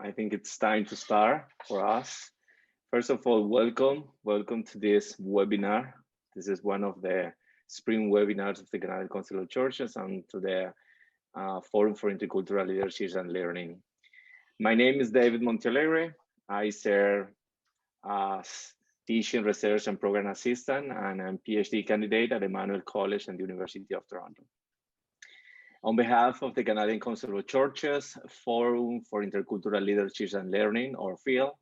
I think it's time to start for us. First of all, welcome to this webinar. This is one of the spring webinars of the Canadian Council of Churches and to the Forum for Intercultural Leadership and Learning. My name is David Montealegre. I serve as teaching, research, and program assistant, and I'm PhD candidate at Emmanuel College and the University of Toronto. On behalf of the Canadian Council of Churches, Forum for Intercultural Leadership and Learning, or FIL,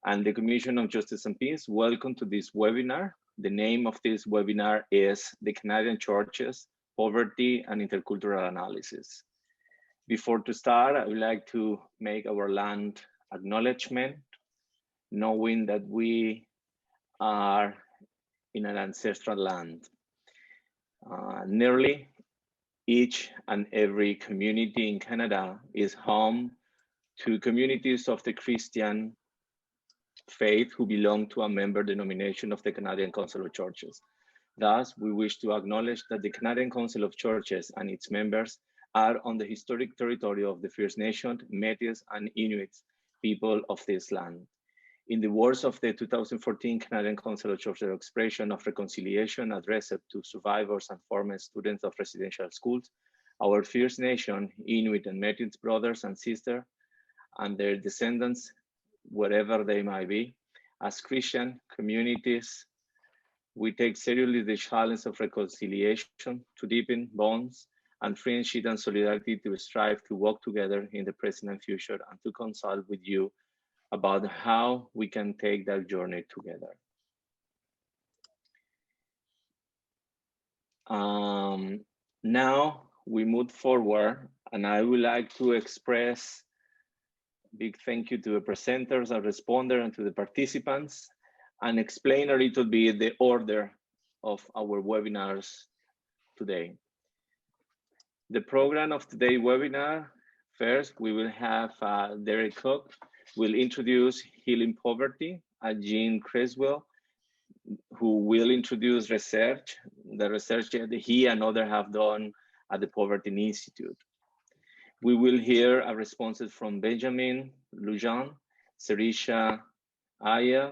and the Commission on Justice and Peace, welcome to this webinar. The name of this webinar is The Canadian Churches, Poverty and Intercultural Analysis. Before to start, I would like to make our land acknowledgement, knowing that we are in an ancestral land. Nearly each and every community in Canada is home to communities of the Christian faith who belong to a member denomination of the Canadian Council of Churches. Thus, we wish to acknowledge that the Canadian Council of Churches and its members are on the historic territory of the First Nations, Métis, and Inuit people of this land. In the words of the 2014 Canadian Council of Churches expression of reconciliation addressed to survivors and former students of residential schools, our First Nation, Inuit, and Métis brothers and sisters, and their descendants, wherever they might be, as Christian communities, we take seriously the challenge of reconciliation to deepen bonds and friendship and solidarity to strive to work together in the present and future and to consult with you about how we can take that journey together. Now we move forward, and I would like to express a big thank you to the presenters and responders and to the participants, and explain a little bit the order of our webinars today. The program of today's webinar, first, we will have Derek Cook will introduce Healing Poverty, and Jim Cresswell, who will introduce research, the research that he and others have done at the Poverty Institute. We will hear a responses from Benjamin, Lujan, Serisha Iyar,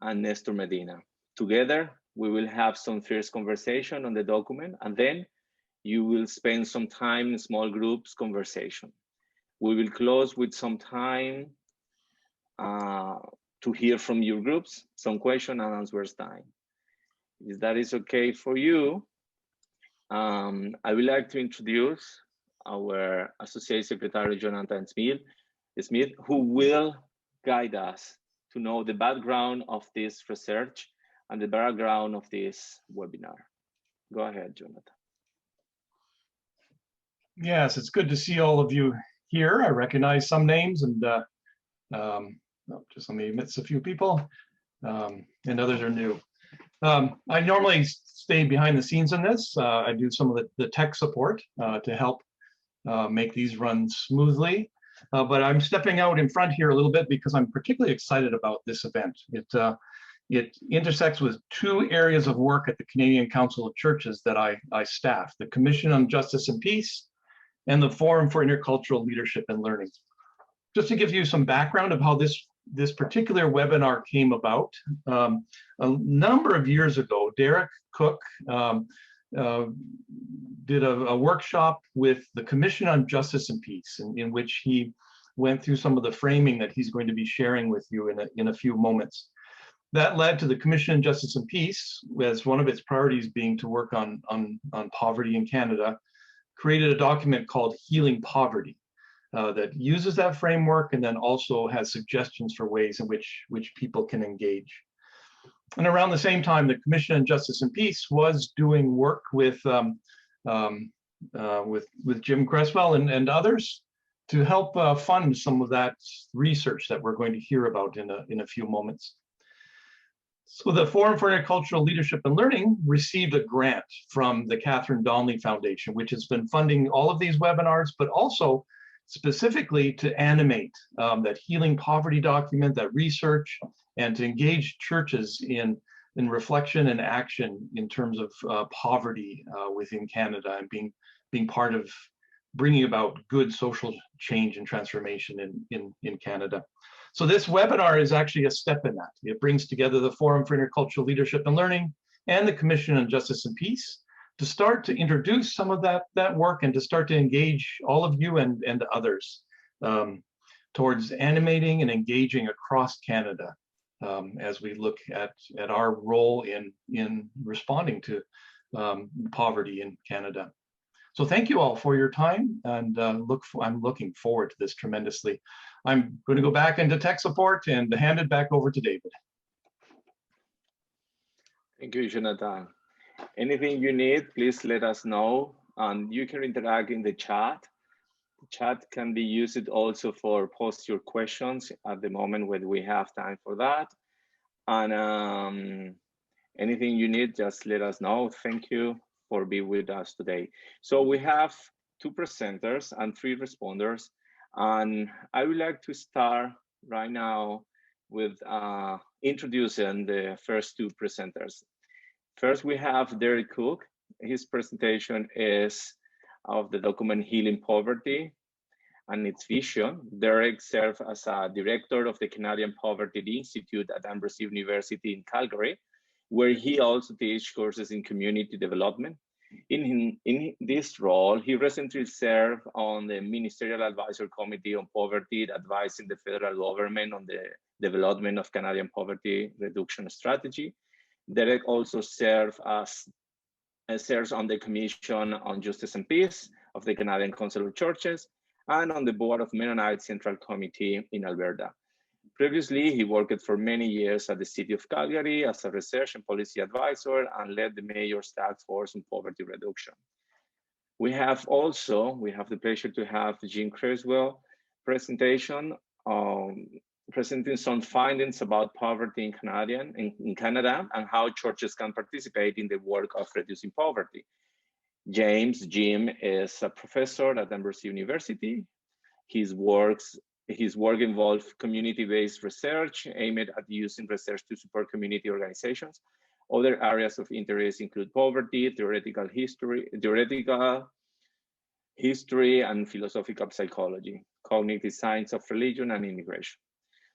and Néstor Medina. Together, we will have some first conversation on the document, and then you will spend some time in small groups conversation. We will close with some time to hear from your groups, some question and answers time. If that is okay for you, I would like to introduce our Associate Secretary, Jonathan Smith, who will guide us to know the background of this research and the background of this webinar. Go ahead, Jonathan. Yes, it's good to see all of you here. I recognize some names, and just let me miss a few people, and others are new. I normally stay behind the scenes in this. I do some of the tech support to help make these run smoothly. But I'm stepping out in front here a little bit because I'm particularly excited about this event. It intersects with two areas of work at the Canadian Council of Churches that I staff: the Commission on Justice and Peace and the Forum for Intercultural Leadership and Learning. Just to give you some background of how this particular webinar came about, a number of years ago, Derek Cook did a workshop with the Commission on Justice and Peace, in which he went through some of the framing that he's going to be sharing with you in a few moments. That led to the Commission on Justice and Peace, as one of its priorities being to work on poverty in Canada, created a document called Healing Poverty that uses that framework and then also has suggestions for ways in which people can engage. And around the same time, the Commission on Justice and Peace was doing work with Jim Cresswell and others to help fund some of that research that we're going to hear about in a few moments. So the Forum for Intercultural Leadership and Learning received a grant from the Catherine Donnelly Foundation, which has been funding all of these webinars, but also specifically to animate that Healing Poverty document, that research, and to engage churches in reflection and action in terms of poverty within Canada, and being part of bringing about good social change and transformation in Canada. So this webinar is actually a step in that. It brings together the Forum for Intercultural Leadership and Learning and the Commission on Justice and Peace to start to introduce some of that work and to start to engage all of you and others towards animating and engaging across Canada as we look at our role in responding to poverty in Canada. So thank you all for your time, and I'm looking forward to this tremendously. I'm going to go back into tech support and hand it back over to David. Thank you, Jonathan. Anything you need, please let us know, and you can interact in the chat. The chat can be used also for post your questions at the moment when we have time for that. And anything you need, just let us know. Thank you for being with us today. So we have 2 presenters and 3 responders. And I would like to start right now with introducing the first 2 presenters. First, we have Derek Cook. His presentation is of the document Healing Poverty and its vision. Derek served as a director of the Canadian Poverty Institute at Ambrose University in Calgary, where he also teaches courses in community development. In this role, he recently served on the Ministerial Advisory Committee on Poverty, advising the federal government on the development of Canadian poverty reduction strategy. Derek also serves on the Commission on Justice and Peace of the Canadian Council of Churches and on the Board of Mennonite Central Committee in Alberta. Previously, he worked for many years at the City of Calgary as a research and policy advisor and led the Mayor's Task Force on Poverty Reduction. We have the pleasure to have Jim Cresswell presentation, presenting some findings about poverty in Canada and how churches can participate in the work of reducing poverty. Jim is a professor at Ambrose University. His work involves community-based research aimed at using research to support community organizations. Other areas of interest include poverty, theoretical history and philosophical psychology, cognitive science of religion and immigration.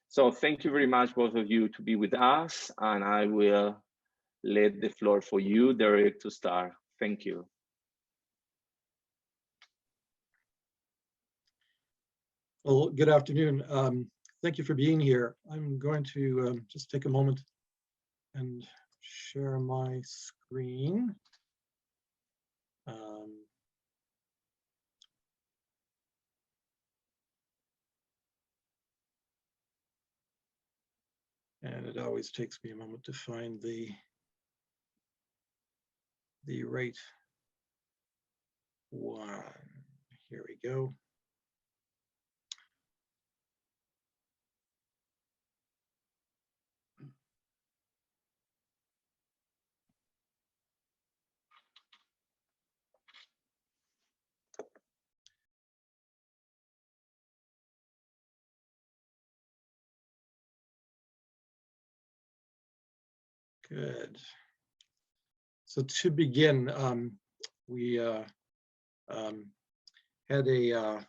So thank you very much, both of you, to be with us, and I will let the floor for you, Derek, to start. Thank you. Well, good afternoon. Thank you for being here. I'm going to just take a moment and share my screen. And it always takes me a moment to find the right one. Here we go. Good. So to begin, we had a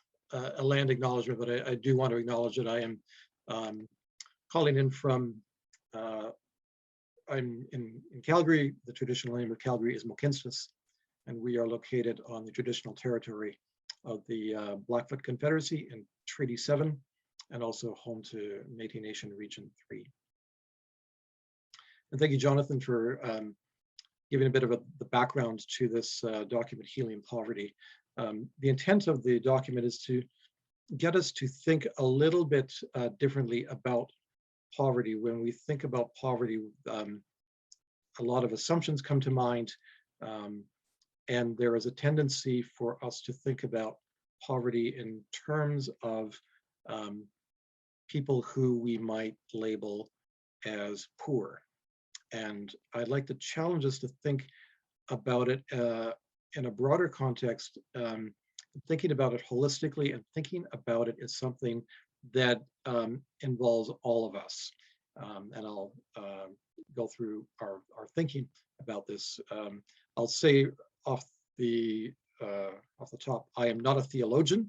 land acknowledgement, but I do want to acknowledge that I am calling in from, I'm in Calgary. The traditional name of Calgary is Mohkinstsis, and we are located on the traditional territory of the Blackfoot Confederacy in Treaty 7, and also home to Métis Nation Region 3. And thank you, Jonathan, for giving a bit of the background to this document, Healing Poverty. The intent of the document is to get us to think a little bit differently about poverty. When we think about poverty, a lot of assumptions come to mind, and there is a tendency for us to think about poverty in terms of people who we might label as poor. And I'd like to challenge us to think about it in a broader context, thinking about it holistically and thinking about it as something that involves all of us. And I'll go through our thinking about this. I'll say off the off the top, I am not a theologian,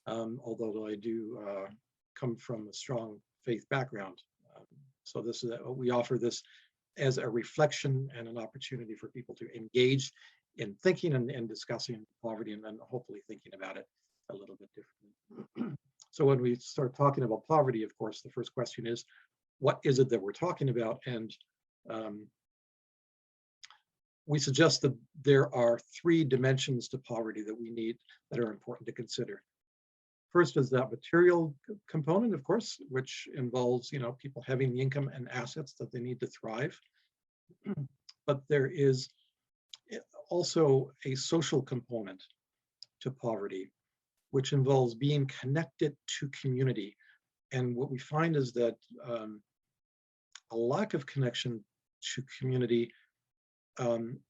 although I do come from a strong faith background. So this is we offer this as a reflection and an opportunity for people to engage in thinking and discussing poverty, and then hopefully thinking about it a little bit differently. So when we start talking about poverty, of course, the first question is, what is it that we're talking about? And we suggest that there are three dimensions to poverty that we need, that are important to consider. First is that material component, of course, which involves, people having the income and assets that they need to thrive. But there is also a social component to poverty, which involves being connected to community. And what we find is that a lack of connection to community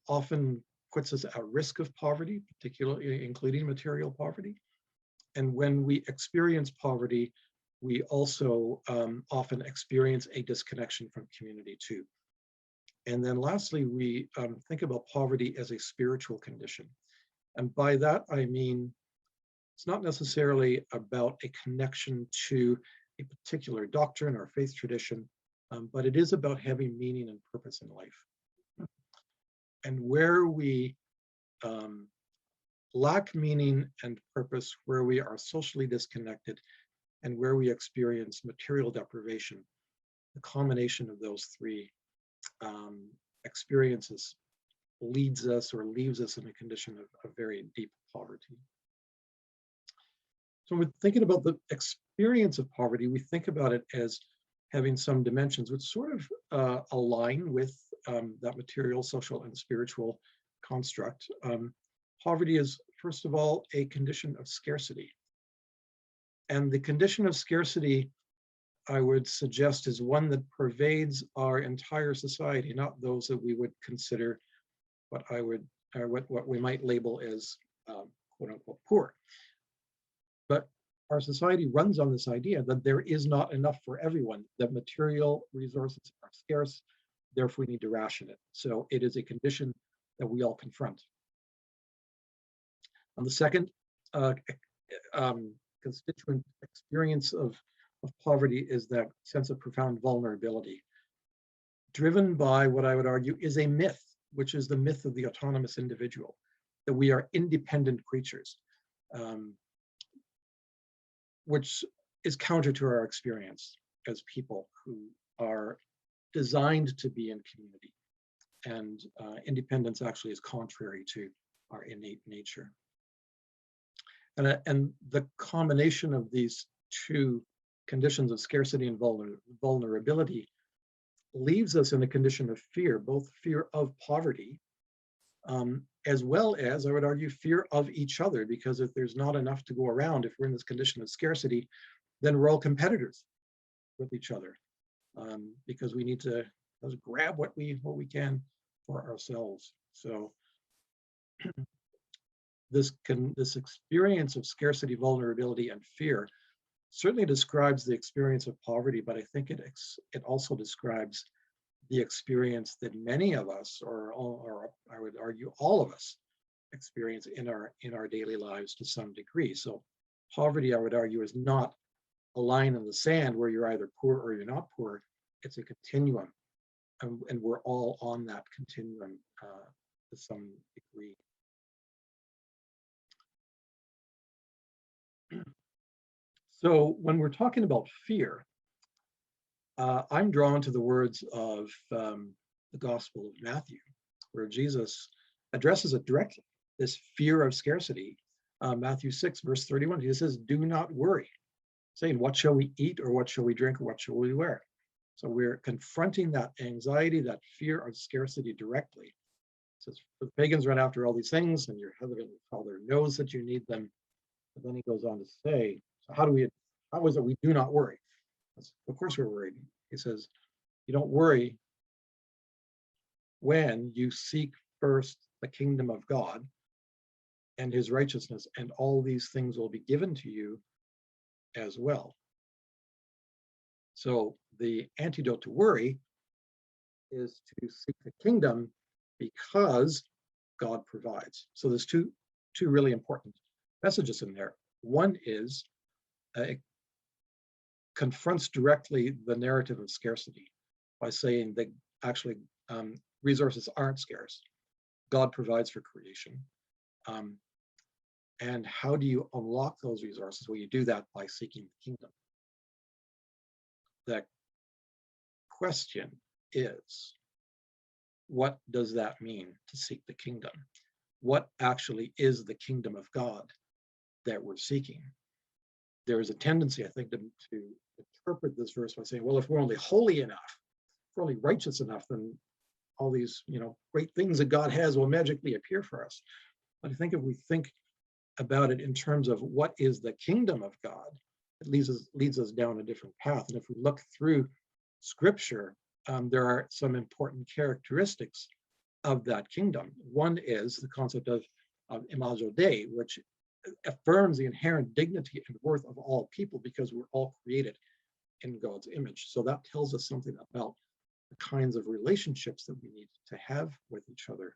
often puts us at risk of poverty, particularly including material poverty. And when we experience poverty, we also often experience a disconnection from community too. And then lastly, we think about poverty as a spiritual condition. And by that, I mean, it's not necessarily about a connection to a particular doctrine or faith tradition, but it is about having meaning and purpose in life. And where we lack meaning and purpose, where we are socially disconnected, and where we experience material deprivation, the combination of those three experiences leads us or leaves us in a condition of very deep poverty. So when we're thinking about the experience of poverty, we think about it as having some dimensions which sort of align with that material, social, and spiritual construct. Poverty is, first of all, a condition of scarcity. And the condition of scarcity, I would suggest, is one that pervades our entire society, not those that we would consider what we might label as quote unquote poor. But our society runs on this idea that there is not enough for everyone, that material resources are scarce, therefore we need to ration it. So it is a condition that we all confront. And the second constituent experience of poverty is that sense of profound vulnerability, driven by what I would argue is a myth, which is the myth of the autonomous individual, that we are independent creatures, which is counter to our experience as people who are designed to be in community. And independence actually is contrary to our innate nature. And the combination of these two conditions of scarcity and vulnerability leaves us in a condition of fear, both fear of poverty, as well as, I would argue, fear of each other, because if there's not enough to go around, if we're in this condition of scarcity, then we're all competitors with each other, because we need to grab what we can for ourselves. So this experience of scarcity, vulnerability, and fear certainly describes the experience of poverty, but I think it also describes the experience that many of us, or I would argue all of us, experience in our daily lives to some degree. So poverty, I would argue, is not a line in the sand where you're either poor or you're not poor. It's a continuum, and we're all on that continuum to some degree. So when we're talking about fear, I'm drawn to the words of the Gospel of Matthew, where Jesus addresses it directly, this fear of scarcity. Matthew 6, verse 31, he says, "Do not worry," saying, what shall we eat, or what shall we drink, or what shall we wear? So we're confronting that anxiety, that fear of scarcity directly. It says, "For the pagans run after all these things, and your heavenly Father knows that you need them." But then he goes on to say, so how is it we do not worry? Of course we're worried. He says, you don't worry when you seek first the kingdom of God and his righteousness, and all these things will be given to you as well. So the antidote to worry is to seek the kingdom because God provides. So there's two really important messages in there. One is it confronts directly the narrative of scarcity by saying that actually resources aren't scarce. God provides for creation. And how do you unlock those resources? Well, you do that by seeking the kingdom. The question is, what does that mean to seek the kingdom? What actually is the kingdom of God that we're seeking? There is a tendency, I think, to interpret this verse by saying, well, if we're only holy enough, if we're only righteous enough, then all these, great things that God has will magically appear for us. But I think if we think about it in terms of what is the kingdom of God, it leads us down a different path. And if we look through Scripture, there are some important characteristics of that kingdom. One is the concept of imago Dei, which affirms the inherent dignity and worth of all people because we're all created in God's image. So that tells us something about the kinds of relationships that we need to have with each other.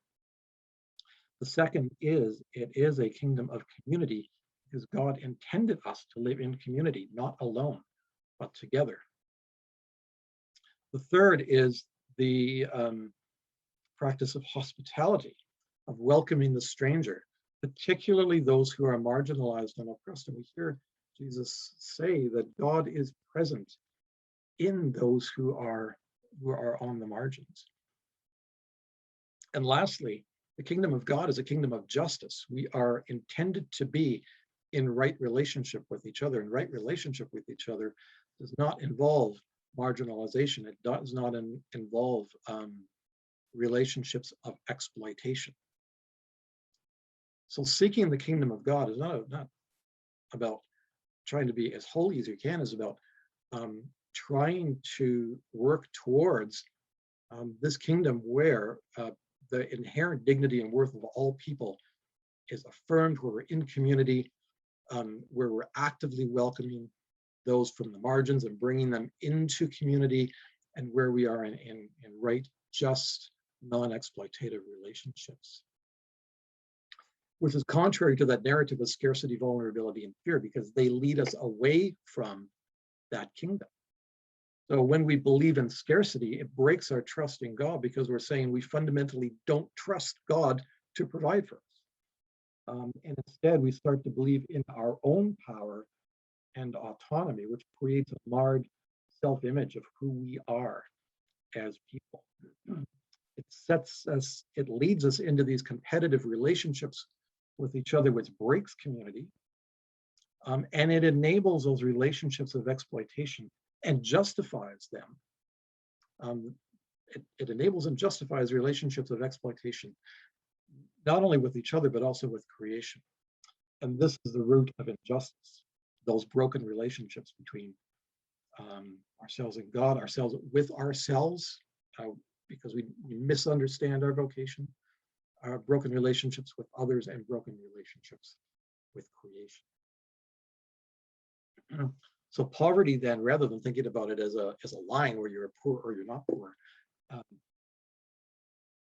The second is, it is a kingdom of community because God intended us to live in community, not alone, but together. The third is the practice of hospitality, of welcoming the stranger, particularly those who are marginalized and oppressed. And we hear Jesus say that God is present in those who are on the margins. And lastly, the kingdom of God is a kingdom of justice. We are intended to be in right relationship with each other, and right relationship with each other does not involve marginalization. It does not involve relationships of exploitation. So seeking the kingdom of God is not about trying to be as holy as you can, is about trying to work towards this kingdom where the inherent dignity and worth of all people is affirmed, where we're in community, where we're actively welcoming those from the margins and bringing them into community, and where we are in right, just, non-exploitative relationships. Which is contrary to that narrative of scarcity, vulnerability, and fear, because they lead us away from that kingdom. So when we believe in scarcity, it breaks our trust in God because we're saying we fundamentally don't trust God to provide for us. And instead, we start to believe in our own power and autonomy, which creates a marred self-image of who we are as people. It leads us into these competitive relationships with each other, which breaks community. And it enables those relationships of exploitation and justifies them. It enables and justifies relationships of exploitation, not only with each other, but also with creation. And this is the root of injustice, those broken relationships between ourselves and God, ourselves with ourselves, because we misunderstand our vocation, our broken relationships with others, and broken relationships with creation. So poverty then, rather than thinking about it as a line where you're poor or you're not poor,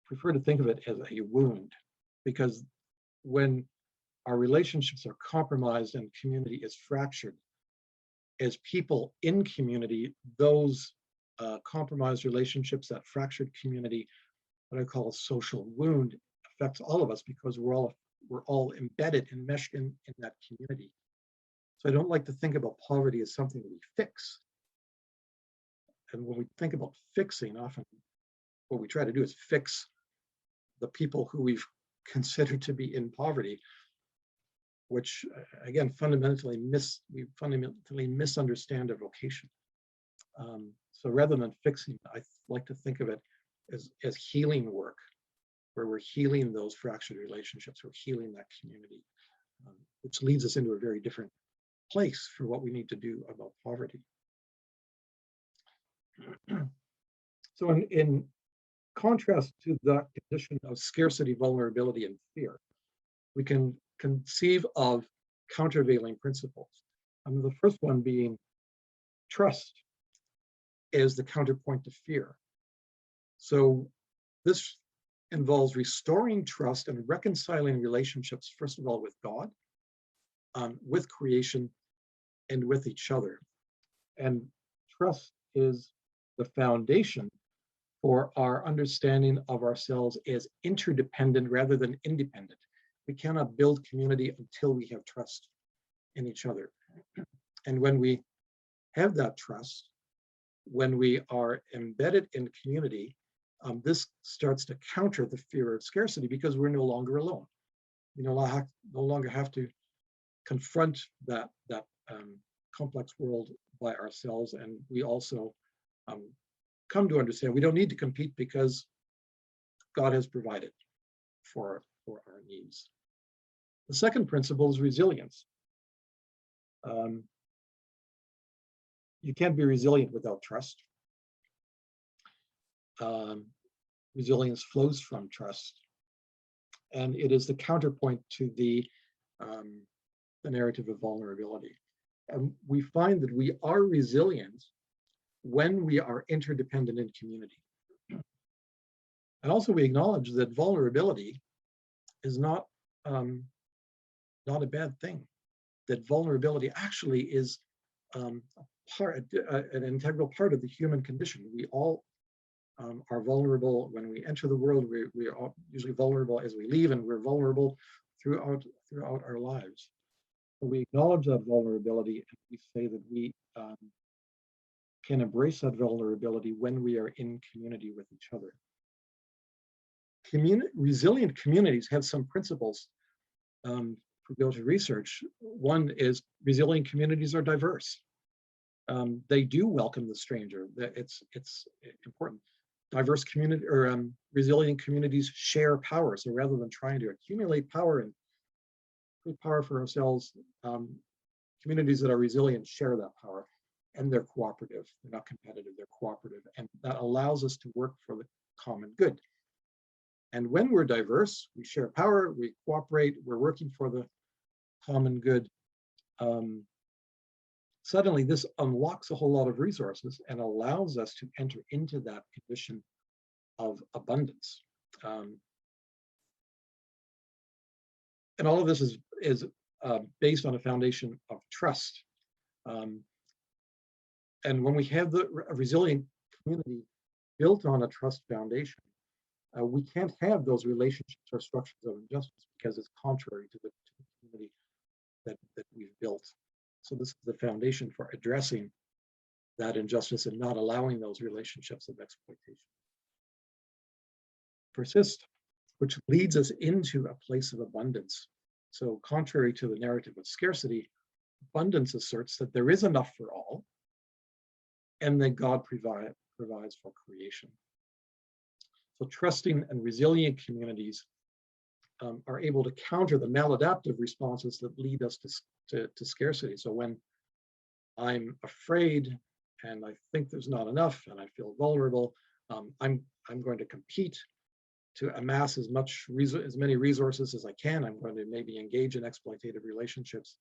prefer to think of it as a wound, because when our relationships are compromised and community is fractured, as people in community, those compromised relationships, that fractured community, what I call a social wound, affects all of us because we're all embedded and meshed in that community. So I don't like to think about poverty as something that we fix. And when we think about fixing, often what we try to do is fix the people who we've considered to be in poverty, which again, we fundamentally misunderstand our vocation. So rather than fixing, I like to think of it as healing work, where we're healing those fractured relationships, we're healing that community, which leads us into a very different place for what we need to do about poverty. So in contrast to the condition of scarcity, vulnerability, and fear, we can conceive of countervailing principles. The first one being trust is the counterpoint to fear. So this involves restoring trust and reconciling relationships, first of all, with God, with creation and with each other. And trust is the foundation for our understanding of ourselves as interdependent rather than independent. We cannot build community until we have trust in each other. And when we have that trust, when we are embedded in community, this starts to counter the fear of scarcity because we're no longer alone. We no longer have to confront that complex world by ourselves, and we also come to understand we don't need to compete because God has provided for our needs. The second principle is resilience. You can't be resilient without trust. Resilience flows from trust, and it is the counterpoint to the narrative of vulnerability. And we find that we are resilient when we are interdependent in community. And also we acknowledge that vulnerability is not a bad thing. That vulnerability actually is an integral part of the human condition. We all are vulnerable when we enter the world. We are usually vulnerable as we leave, and we're vulnerable throughout our lives. So we acknowledge that vulnerability, and we say that we can embrace that vulnerability when we are in community with each other. Resilient communities have some principles. If we go to research, one is resilient communities are diverse. They do welcome the stranger. It's important. Diverse community or resilient communities share power. So rather than trying to accumulate power and create power for ourselves, communities that are resilient share that power, and they're cooperative. They're not competitive, they're cooperative. And that allows us to work for the common good. And when we're diverse, we share power, we cooperate, we're working for the common good. Suddenly this unlocks a whole lot of resources and allows us to enter into that condition of abundance. And all of this is based on a foundation of trust. And when we have a resilient community built on a trust foundation, we can't have those relationships or structures of injustice because it's contrary to the community that we've built. So this is the foundation for addressing that injustice and not allowing those relationships of exploitation persist, which leads us into a place of abundance. So contrary to the narrative of scarcity, abundance asserts that there is enough for all and that God provides for creation. So trusting and resilient communities are able to counter the maladaptive responses that lead us to scarcity. So when I'm afraid and I think there's not enough and I feel vulnerable, I'm going to compete to amass as many resources as I can. I'm going to maybe engage in exploitative relationships.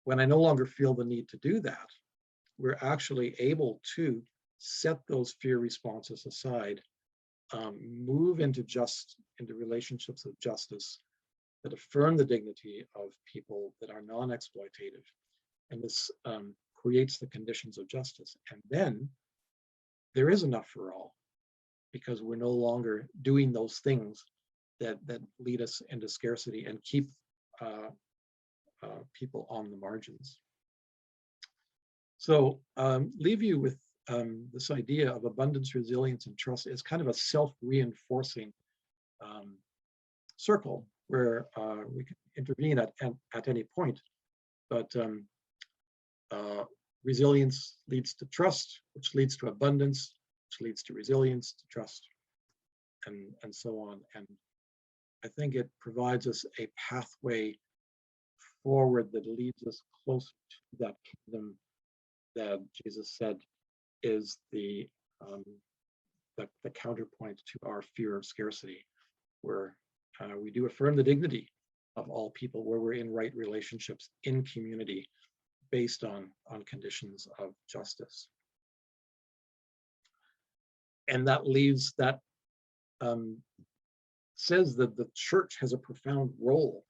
When I no longer feel the need to do that, we're actually able to set those fear responses aside, move into relationships of justice that affirm the dignity of people, that are non-exploitative. And this creates the conditions of justice. And then there is enough for all, because we're no longer doing those things that lead us into scarcity and keep people on the margins. So leave you with this idea of abundance, resilience, and trust is kind of a self-reinforcing circle where we can intervene at any point. But resilience leads to trust, which leads to abundance, which leads to resilience, to trust, and so on. And I think it provides us a pathway forward that leads us closer to that kingdom that Jesus said is the counterpoint to our fear of scarcity, where we do affirm the dignity of all people, where we're in right relationships in community based on conditions of justice. And that says that the church has a profound role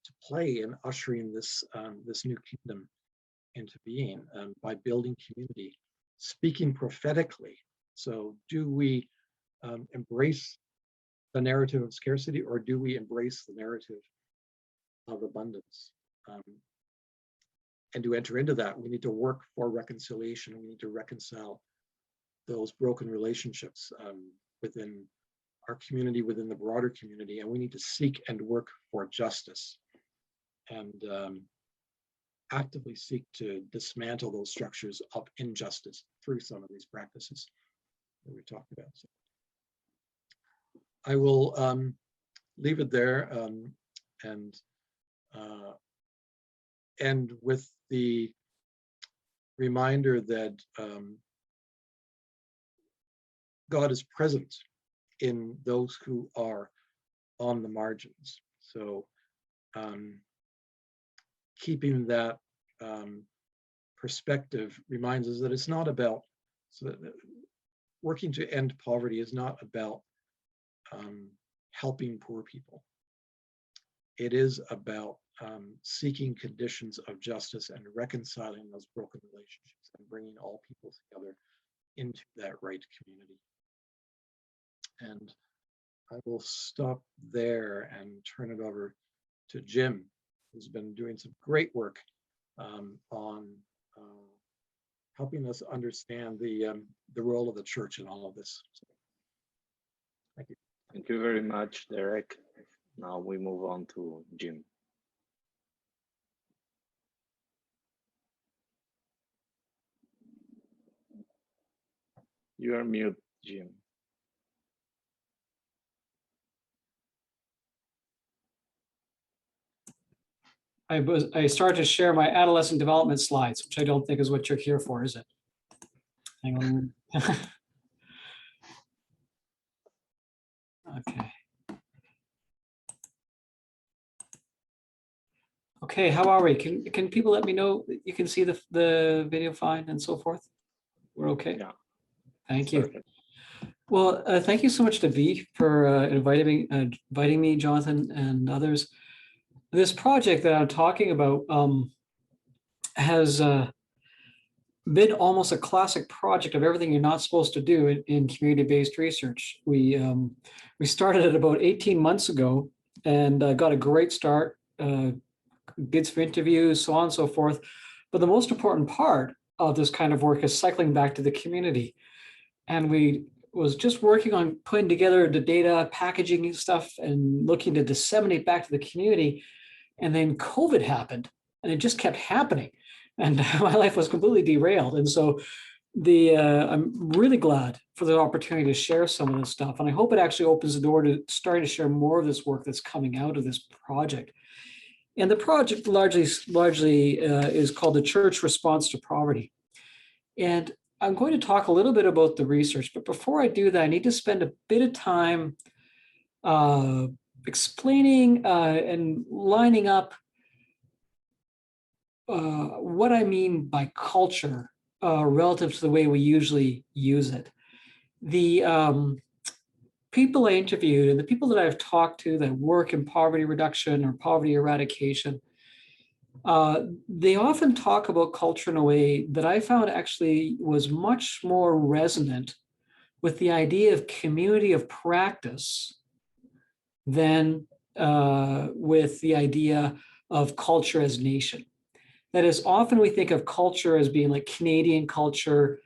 to play in ushering this this new kingdom into being by building community, speaking prophetically. So do we embrace the narrative of scarcity, or do we embrace the narrative of abundance? And to enter into that, we need to work for reconciliation. We need to reconcile those broken relationships within our community, within the broader community, and we need to seek and work for justice and actively seek to dismantle those structures of injustice through some of these practices that we talked about. So I will leave it there and end with the reminder that God is present in those who are on the margins. So keeping that perspective reminds us that it's not about, so that working to end poverty is not about helping poor people. It is about seeking conditions of justice and reconciling those broken relationships and bringing all people together into that right community. And I will stop there and turn it over to Jim, who's been doing some great work on helping us understand the role of the church in all of this. So, thank you. Thank you very much, Derek. Now we move on to Jim. You are mute, Jim. I started to share my adolescent development slides, which I don't think is what you're here for, is it? Hang on. Okay. Okay, how are we? Can people let me know that you can see the video fine and so forth? We're okay? Yeah. Thank you. Perfect. Well, thank you so much to V for inviting me, Jonathan, and others. This project that I'm talking about has been almost a classic project of everything you're not supposed to do in community-based research. We started it about 18 months ago and got a great start, did some interviews, so on and so forth. But the most important part of this kind of work is cycling back to the community. And we was just working on putting together the data, packaging stuff, and looking to disseminate back to the community. And then COVID happened, and it just kept happening. And my life was completely derailed. And so I'm really glad for the opportunity to share some of this stuff. And I hope it actually opens the door to starting to share more of this work that's coming out of this project. And the project largely is called the Church Response to Poverty. And I'm going to talk a little bit about the research, but before I do that, I need to spend a bit of time explaining and lining up what I mean by culture relative to the way we usually use it. The people I interviewed and the people that I've talked to that work in poverty reduction or poverty eradication, they often talk about culture in a way that I found actually was much more resonant with the idea of community of practice than with the idea of culture as nation. That is, often we think of culture as being like Canadian culture,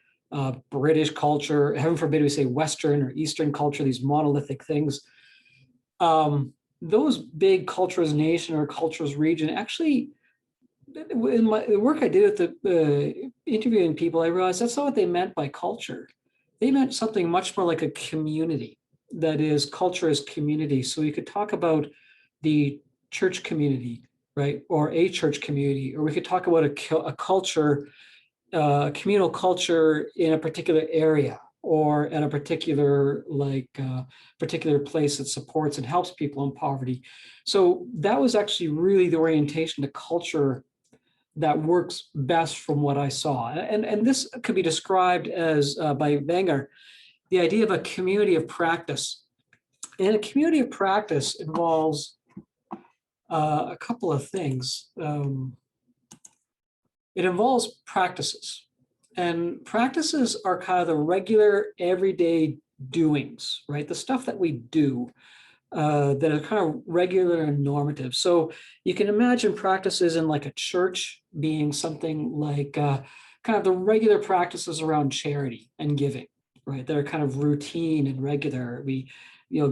British culture, heaven forbid we say Western or Eastern culture, these monolithic things. Those big cultures nation or cultures region, actually, in the work I did with the interviewing people, I realized that's not what they meant by culture. They meant something much more like a community. That is, culture as community. So we could talk about the church community, right? Or a church community, or we could talk about a culture, communal culture in a particular area or at a particular particular place that supports and helps people in poverty. So that was actually really the orientation to culture that works best from what I saw. And this could be described as by Wenger, the idea of a community of practice. And a community of practice involves a couple of things. It involves practices, and practices are kind of the regular everyday doings, right? The stuff that we do that are kind of regular and normative. So you can imagine practices in like a church being something like kind of the regular practices around charity and giving, right? They're kind of routine and regular. We,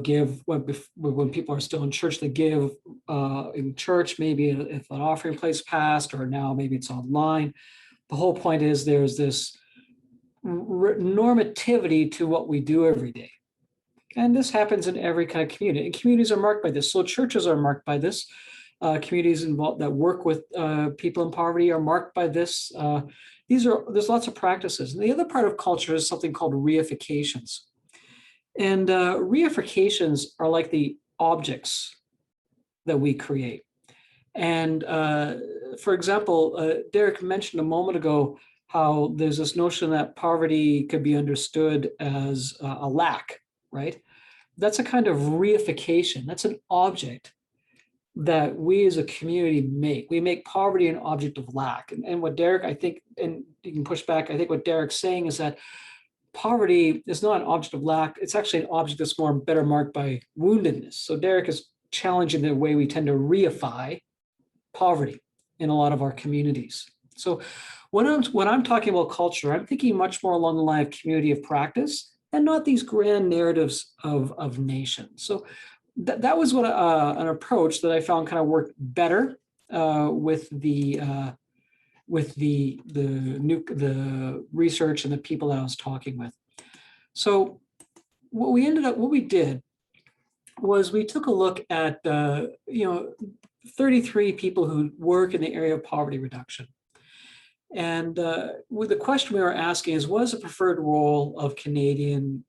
give when people are still in church, they give in church, maybe if an offering plays passed, or now maybe it's online. The whole point is there's this normativity to what we do every day. And this happens in every kind of community. And communities are marked by this. So churches are marked by this. Communities involved that work with people in poverty are marked by this. There's lots of practices. And the other part of culture is something called reifications. And reifications are like the objects that we create. And for example, Derek mentioned a moment ago how there's this notion that poverty could be understood as a lack, right? That's a kind of reification. That's an object that we as a community make. We make poverty an object of lack. And what Derek, I think, and you can push back, I think what Derek's saying is that poverty is not an object of lack. It's actually an object that's better marked by woundedness. So Derek is challenging the way we tend to reify poverty in a lot of our communities. So when I'm talking about culture, I'm thinking much more along the line of community of practice and not these grand narratives of nations. So that was what an approach that I found kind of worked better with the research and the people that I was talking with. So what we did was we took a look at 33 people who work in the area of poverty reduction. And with the question we were asking is, what is the preferred role of Canadian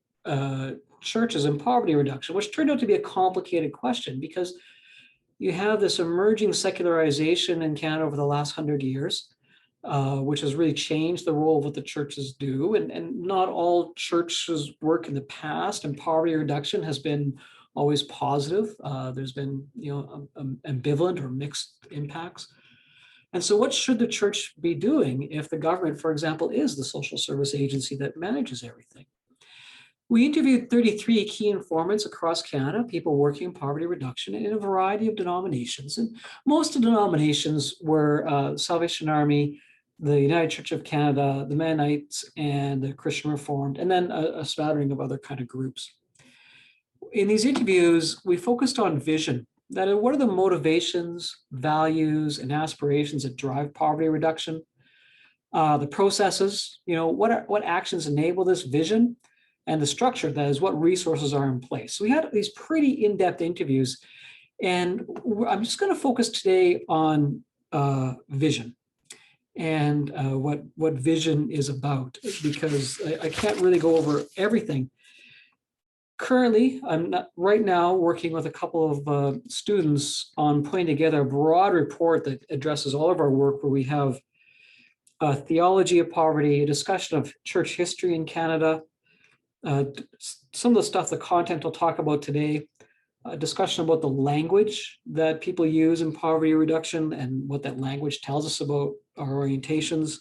churches in poverty reduction, which turned out to be a complicated question because you have this emerging secularization in Canada over the last 100 years, which has really changed the role of what the churches do. And not all churches work in the past, and poverty reduction has been always positive. There's been ambivalent or mixed impacts. And so what should the church be doing if the government, for example, is the social service agency that manages everything? We interviewed 33 key informants across Canada, people working in poverty reduction in a variety of denominations. And most of the denominations were Salvation Army, the United Church of Canada, the Mennonites, and the Christian Reformed, and then a smattering of other kind of groups. In these interviews, we focused on vision. That is, what are the motivations, values, and aspirations that drive poverty reduction? The processes, what actions enable this vision? And the structure, that is, what resources are in place. So we had these pretty in-depth interviews, and I'm just going to focus today on vision and what vision is about, because I can't really go over everything. Currently, I'm right now working with a couple of students on putting together a broad report that addresses all of our work, where we have a theology of poverty, a discussion of church history in Canada, some of the stuff, the content I'll talk about today, a discussion about the language that people use in poverty reduction and what that language tells us about our orientations,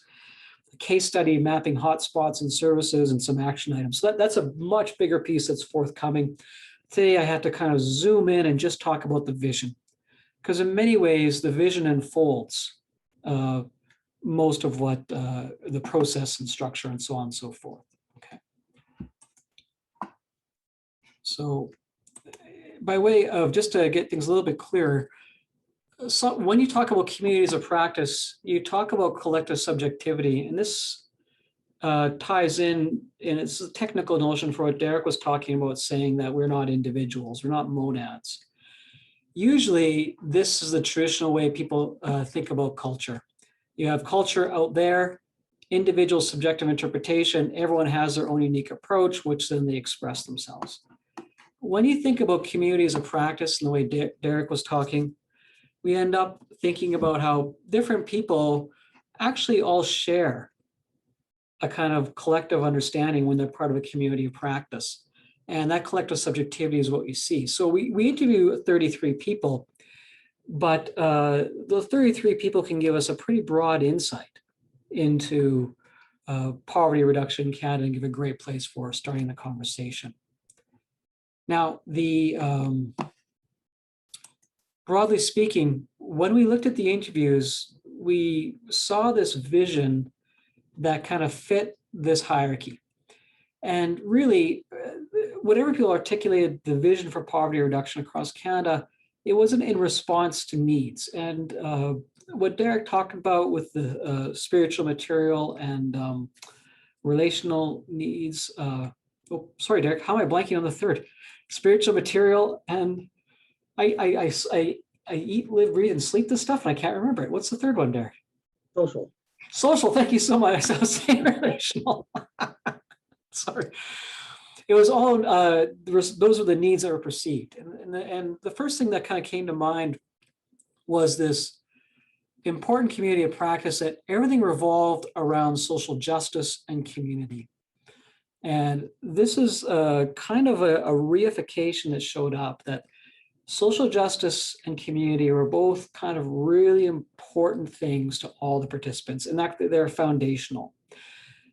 a case study mapping hotspots and services, and some action items. So that's a much bigger piece that's forthcoming. Today, I had to kind of zoom in and just talk about the vision, because in many ways, the vision unfolds most of what the process and structure and so on and so forth. Okay. So by way of, just to get things a little bit clearer, so when you talk about communities of practice, you talk about collective subjectivity, and this ties in, and it's a technical notion for what Derek was talking about, saying that we're not individuals, we're not monads. Usually, this is the traditional way people think about culture. You have culture out there, individual subjective interpretation, everyone has their own unique approach, which then they express themselves. When you think about communities of practice and the way Derek was talking, we end up thinking about how different people actually all share a kind of collective understanding when they're part of a community of practice. And that collective subjectivity is what we see. So we interview 33 people, But the 33 people can give us a pretty broad insight into poverty reduction in Canada and give a great place for starting the conversation. Now, broadly speaking, when we looked at the interviews, we saw this vision that kind of fit this hierarchy. And really, whatever people articulated the vision for poverty reduction across Canada, it wasn't in response to needs. And what Derek talked about with the spiritual material and relational needs. Oh, sorry, Derek, how am I blanking on the third? Spiritual material, and I eat, live, breathe, and sleep this stuff, and I can't remember it. What's the third one, Derek? Social. Social, thank you so much. I was saying relational. Sorry. It was all, those were the needs that were perceived. And the first thing that kind of came to mind was this important community of practice that everything revolved around social justice and community. And this is kind of a reification that showed up, that social justice and community were both kind of really important things to all the participants, and that they're foundational.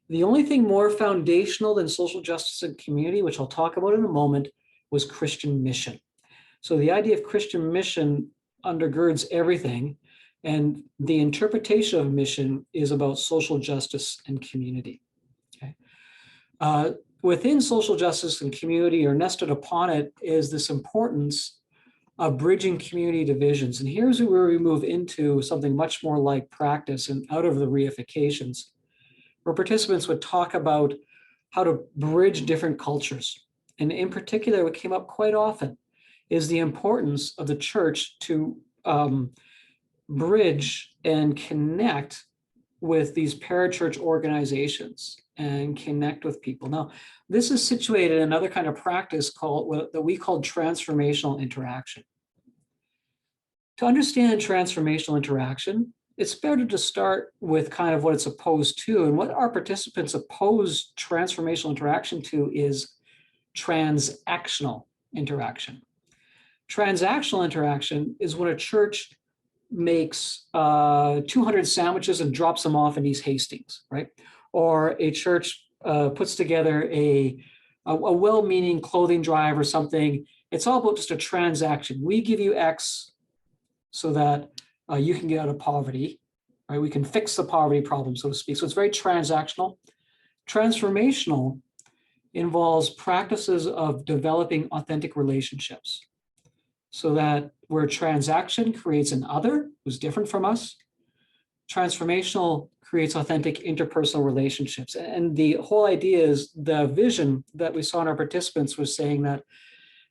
The only thing more foundational than social justice and community, which I'll talk about in a moment, was Christian mission. So the idea of Christian mission undergirds everything, and the interpretation of mission is about social justice and community. Okay. Within social justice and community, or nested upon it, is this importance of bridging community divisions. And here's where we move into something much more like practice and out of the reifications, where participants would talk about how to bridge different cultures. And in particular, what came up quite often is the importance of the church to bridge and connect with these parachurch organizations and connect with people. Now, this is situated in another kind of practice that we call transformational interaction. To understand transformational interaction, it's better to start with kind of what it's opposed to. And what our participants oppose transformational interaction to is transactional interaction. Transactional interaction is when a church makes 200 sandwiches and drops them off in East Hastings, right? Or a church puts together a well-meaning clothing drive or something. It's all about just a transaction. We give you X so that you can get out of poverty, right? We can fix the poverty problem, so to speak. So it's very transactional. Transformational involves practices of developing authentic relationships, so that where transaction creates an other who's different from us, transformational creates authentic interpersonal relationships. And the whole idea is the vision that we saw in our participants was saying that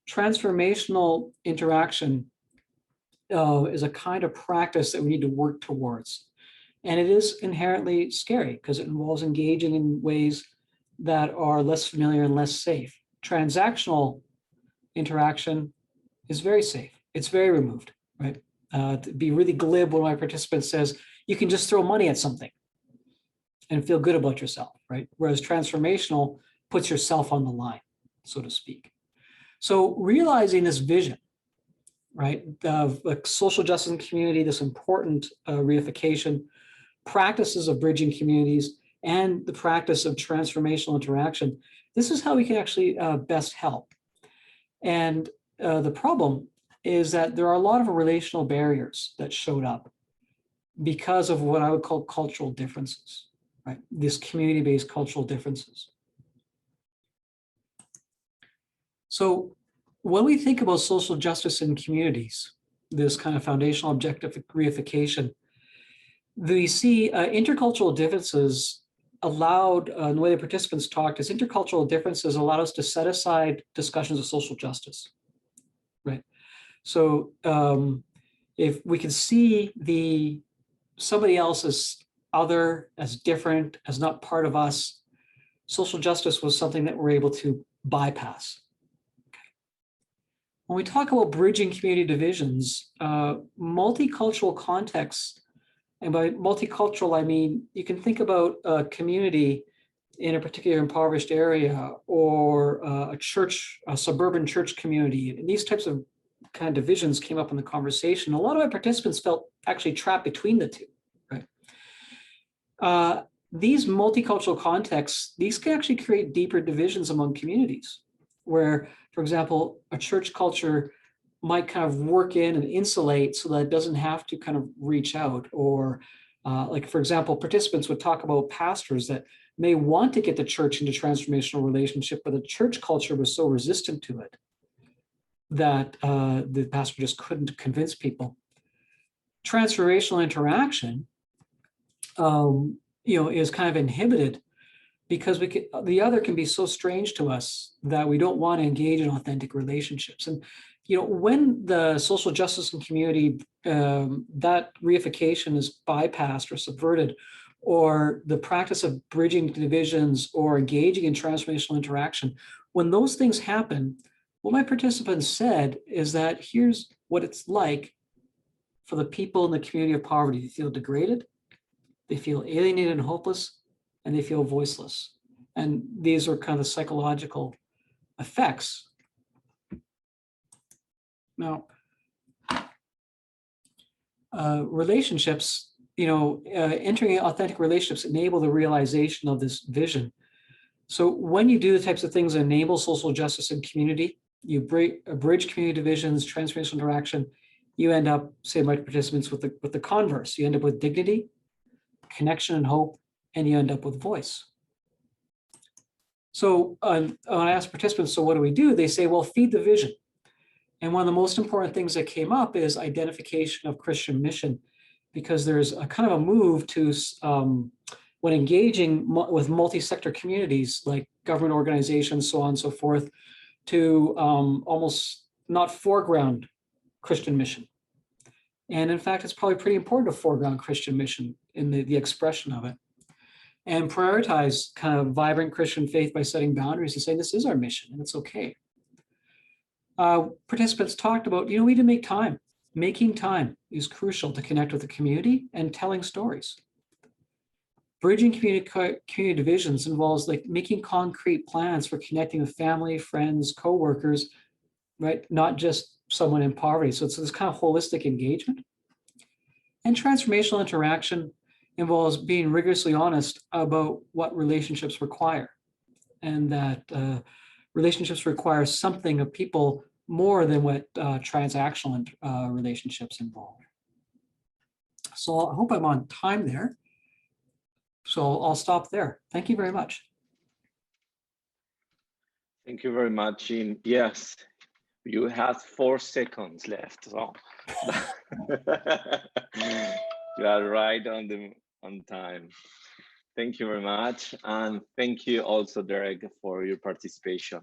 transformational interaction is a kind of practice that we need to work towards. And it is inherently scary because it involves engaging in ways that are less familiar and less safe. Transactional interaction is very safe. It's very removed, right? To be really glib when my participant says, you can just throw money at something and feel good about yourself, right? Whereas transformational puts yourself on the line, so to speak. So realizing this vision, right, of social justice and community, this important reification, practices of bridging communities, and the practice of transformational interaction, this is how we can actually best help. And the problem is that there are a lot of relational barriers that showed up because of what I would call cultural differences, right? This community-based cultural differences. So when we think about social justice in communities, this kind of foundational objective reification, we see intercultural differences allowed, the way the participants talked, is intercultural differences allowed us to set aside discussions of social justice, right? So if we can see somebody else as other, as different, as not part of us, social justice was something that we're able to bypass. When we talk about bridging community divisions, multicultural contexts, and by multicultural, I mean, you can think about a community in a particular impoverished area or a church, a suburban church community. And these types of kind of divisions came up in the conversation. A lot of my participants felt actually trapped between the two, right? These multicultural contexts, these can actually create deeper divisions among communities where, for example, a church culture might kind of work in and insulate so that it doesn't have to kind of reach out. Or like, for example, participants would talk about pastors that may want to get the church into transformational relationship, but the church culture was so resistant to it that the pastor just couldn't convince people. Transformational interaction, is kind of inhibited because the other can be so strange to us that we don't want to engage in authentic relationships. And when the social justice and community, that reification is bypassed or subverted, or the practice of bridging divisions or engaging in transformational interaction, when those things happen, what my participants said is that here's what it's like for the people in the community of poverty. They feel degraded, they feel alienated and hopeless, and they feel voiceless. And these are kind of the psychological effects. Now, relationships, entering authentic relationships enable the realization of this vision. So when you do the types of things that enable social justice and community, you bridge community divisions, transformational interaction, you end up, say my participants, with the converse. You end up with dignity, connection and hope, and you end up with voice. So when I ask participants, so what do we do? They say, well, feed the vision. And one of the most important things that came up is identification of Christian mission, because there's a kind of a move to, when engaging with multi-sector communities like government organizations, so on and so forth, to almost not foreground Christian mission. And in fact, it's probably pretty important to foreground Christian mission in the expression of it, and prioritize kind of vibrant Christian faith by setting boundaries and saying this is our mission and it's okay. Participants talked about, we need to make time. Making time is crucial to connect with the community and telling stories. Bridging community divisions involves like making concrete plans for connecting with family, friends, co-workers, right? Not just someone in poverty. So it's this kind of holistic engagement. And transformational interaction involves being rigorously honest about what relationships require, and that relationships require something of people more than what transactional relationships involve. So I hope I'm on time there. So I'll stop there. Thank you very much. Thank you very much, Jim. Yes, you have 4 seconds left. So you are right on time. Thank you very much. And thank you also, Derek, for your participation.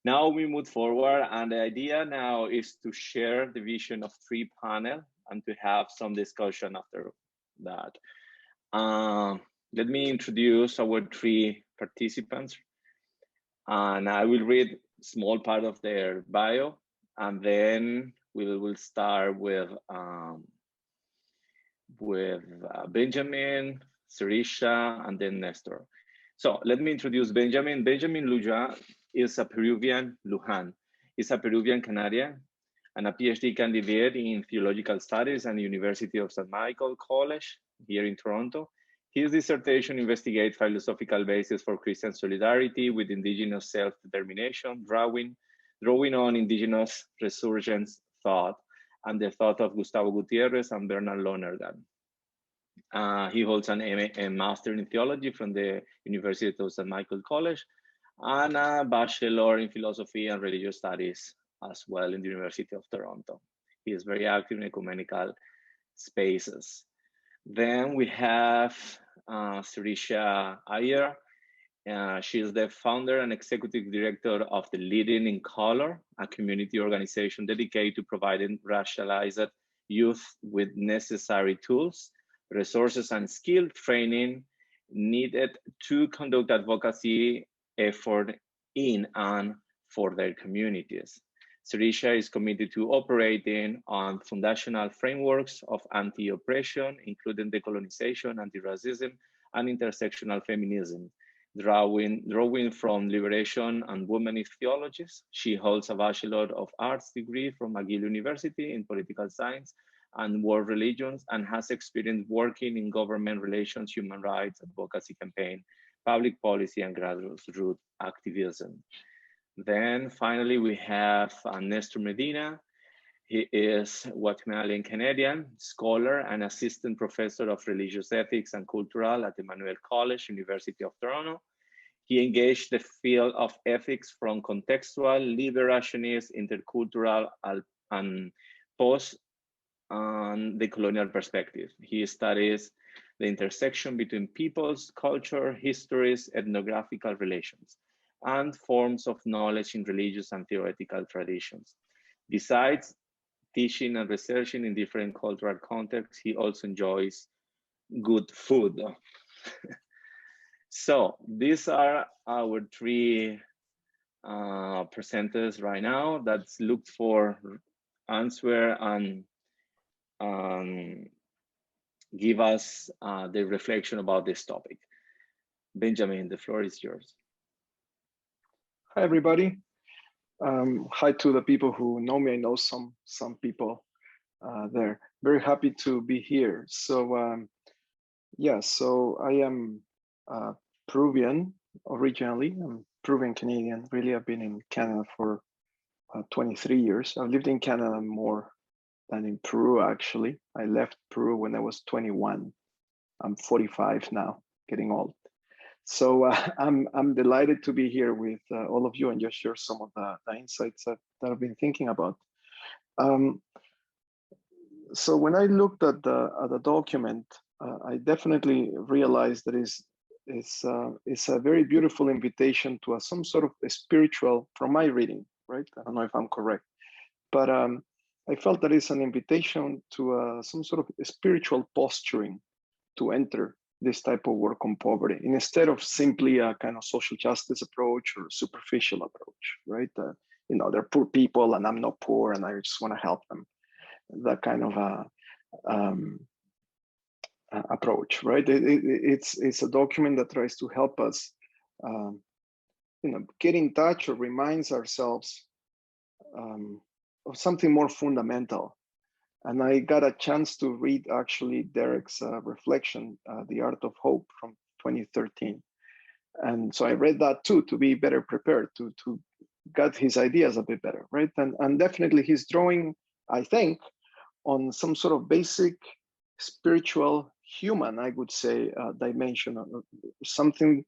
Now we move forward, and the idea now is to share the vision of 3 panels and to have some discussion after that. Let me introduce our 3 participants, and I will read a small part of their bio, and then we will start with Benjamin, Serisha, and then Néstor. So let me introduce Benjamin. Benjamin Lujan is a Peruvian, Lujan is a Peruvian Canadian and a PhD candidate in theological studies at the University of Emmanuel College here in Toronto. His dissertation investigates philosophical basis for Christian solidarity with indigenous self-determination, drawing on indigenous resurgence thought and the thought of Gustavo Gutierrez and Bernard Lonergan. He holds an Master in Theology from the University of St. Michael College and a Bachelor in Philosophy and Religious Studies as well in the University of Toronto. He is very active in ecumenical spaces. Then we have Serisha Iyar. She is the founder and executive director of the Leading in Color, a community organization dedicated to providing racialized youth with necessary tools, resources, and skill training needed to conduct advocacy effort in and for their communities. Serisha is committed to operating on foundational frameworks of anti-oppression, including decolonization, anti-racism, and intersectional feminism. drawing from liberation and womanist theologies. She holds a Bachelor of Arts degree from McGill University in political science and world religions, and has experience working in government relations, human rights, advocacy campaign, public policy, and grassroots activism. Then finally, we have Néstor Medina. He is Guatemalan Canadian scholar and assistant professor of religious ethics and cultural at Emmanuel College, University of Toronto. He engaged the field of ethics from contextual, liberationist, intercultural, and post and the colonial perspective. He studies the intersection between peoples, culture, histories, ethnographical relations, and forms of knowledge in religious and theoretical traditions. Besides teaching and researching in different cultural contexts, he also enjoys good food. So these are our three presenters right now that's looked for answer and give us the reflection about this topic. Benjamin, the floor is yours. Hi, everybody. Hi to the people who know me. I know some people there. Very happy to be here. So yeah, so I am Peruvian originally. I'm Peruvian Canadian. Really, I've been in Canada for 23 years. I've lived in Canada more than in Peru, actually. I left Peru when I was 21. I'm 45 now, getting old. So I'm delighted to be here with all of you and just share some of the insights that I've been thinking about. So when I looked at the document, I definitely realized that it's a very beautiful invitation to some sort of a spiritual, from my reading, right? I don't know if I'm correct, but I felt that it's an invitation to some sort of spiritual posturing to enter this type of work on poverty, instead of simply a kind of social justice approach or superficial approach, right? You know, they're poor people and I'm not poor and I just want to help them. That kind of approach, right? It's a document that tries to help us, you know, get in touch or reminds ourselves of something more fundamental. And I got a chance to read actually Derek's reflection, The Art of Hope from 2013. And so I read that too, to be better prepared, to get his ideas a bit better, right? And definitely he's drawing, I think, on some sort of basic spiritual human, I would say, dimension, something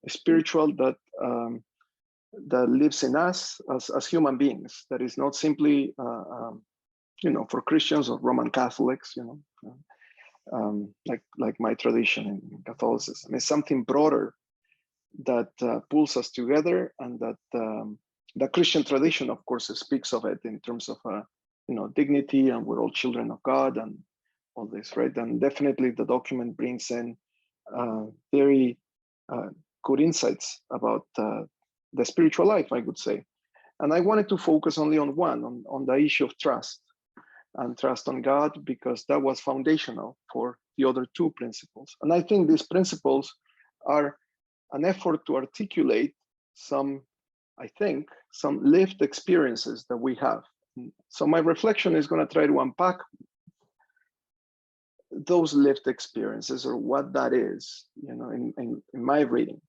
spiritual that lives in us as human beings, that is not simply, you know, for Christians or Roman Catholics, you know, like my tradition in Catholicism. It's something broader that pulls us together, and that the Christian tradition, of course, speaks of it in terms of, you know, dignity, and we're all children of God and all this, right? And definitely the document brings in very good insights about the spiritual life, I would say. And I wanted to focus only on one, on the issue of trust, and trust on God, because that was foundational for the other two principles. And I think these principles are an effort to articulate some lived experiences that we have. So my reflection is going to try to unpack those lived experiences, or what that is, you know, in my reading.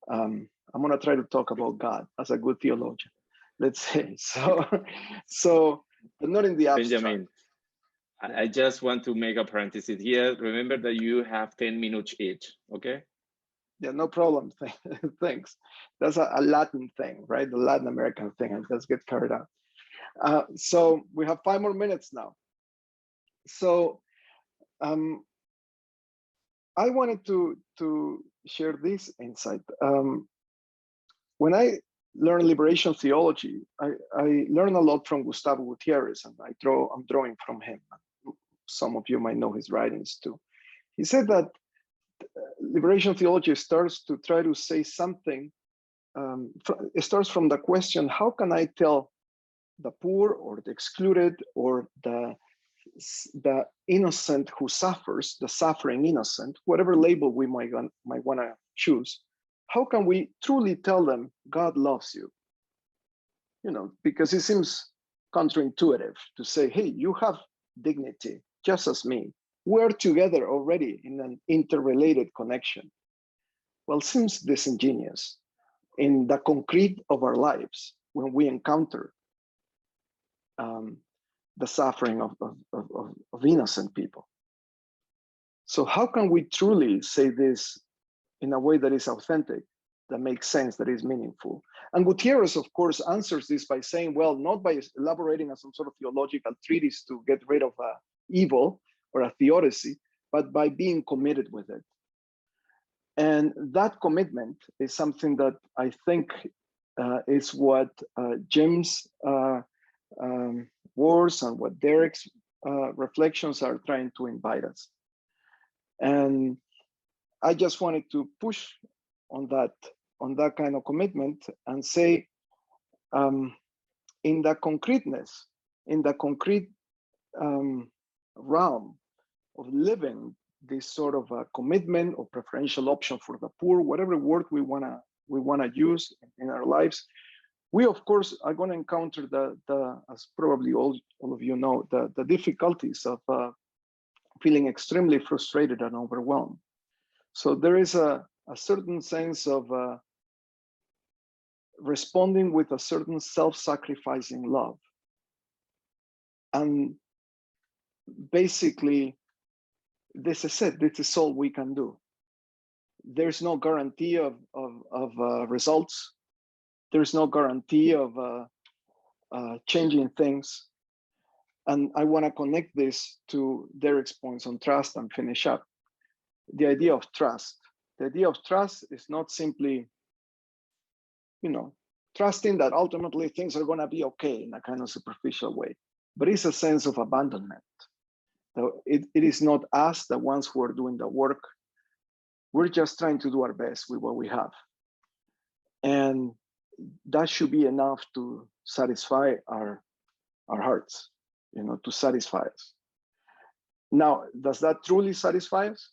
I'm going to try to talk about God as a good theologian, let's say. So but not in the abstract. Benjamin, I just want to make a parenthesis here. Remember that you have 10 minutes each, okay? Yeah, no problem. Thanks. That's a Latin thing, right? The Latin American thing. I just get carried out. So we have 5 more minutes now. So I wanted to share this insight. When I learn liberation theology, I learn a lot from Gustavo Gutierrez, and I'm drawing from him. Some of you might know his writings too. He said that liberation theology starts to try to say something. It starts from the question, how can I tell the poor or the excluded or the innocent who suffers, the suffering innocent, whatever label we might want to choose, how can we truly tell them God loves you? You know, because it seems counterintuitive to say, hey, you have dignity just as me. We're together already in an interrelated connection. Well, it seems disingenuous in the concrete of our lives when we encounter the suffering of innocent people. So how can we truly say this in a way that is authentic, that makes sense, that is meaningful? And Gutierrez, of course, answers this by saying, well, not by elaborating on some sort of theological treatise to get rid of evil or a theodicy, but by being committed with it. And that commitment is something that I think is what Jim's words and what Derek's reflections are trying to invite us. And I just wanted to push on that kind of commitment and say, in the concreteness, in the concrete realm of living this sort of a commitment or preferential option for the poor, whatever word we wanna use in our lives, we of course are going to encounter as probably all of you know, the difficulties of feeling extremely frustrated and overwhelmed. So there is a certain sense of responding with a certain self-sacrificing love. And basically, this is it. This is all we can do. There's no guarantee of results. There's no guarantee of changing things. And I want to connect this to Derek's points on trust and finish up. The idea of trust. The idea of trust is not simply, you know, trusting that ultimately things are going to be okay in a kind of superficial way, but it's a sense of abandonment. So it is not us, the ones who are doing the work. We're just trying to do our best with what we have. And that should be enough to satisfy our hearts, you know, to satisfy us. Now, does that truly satisfy us?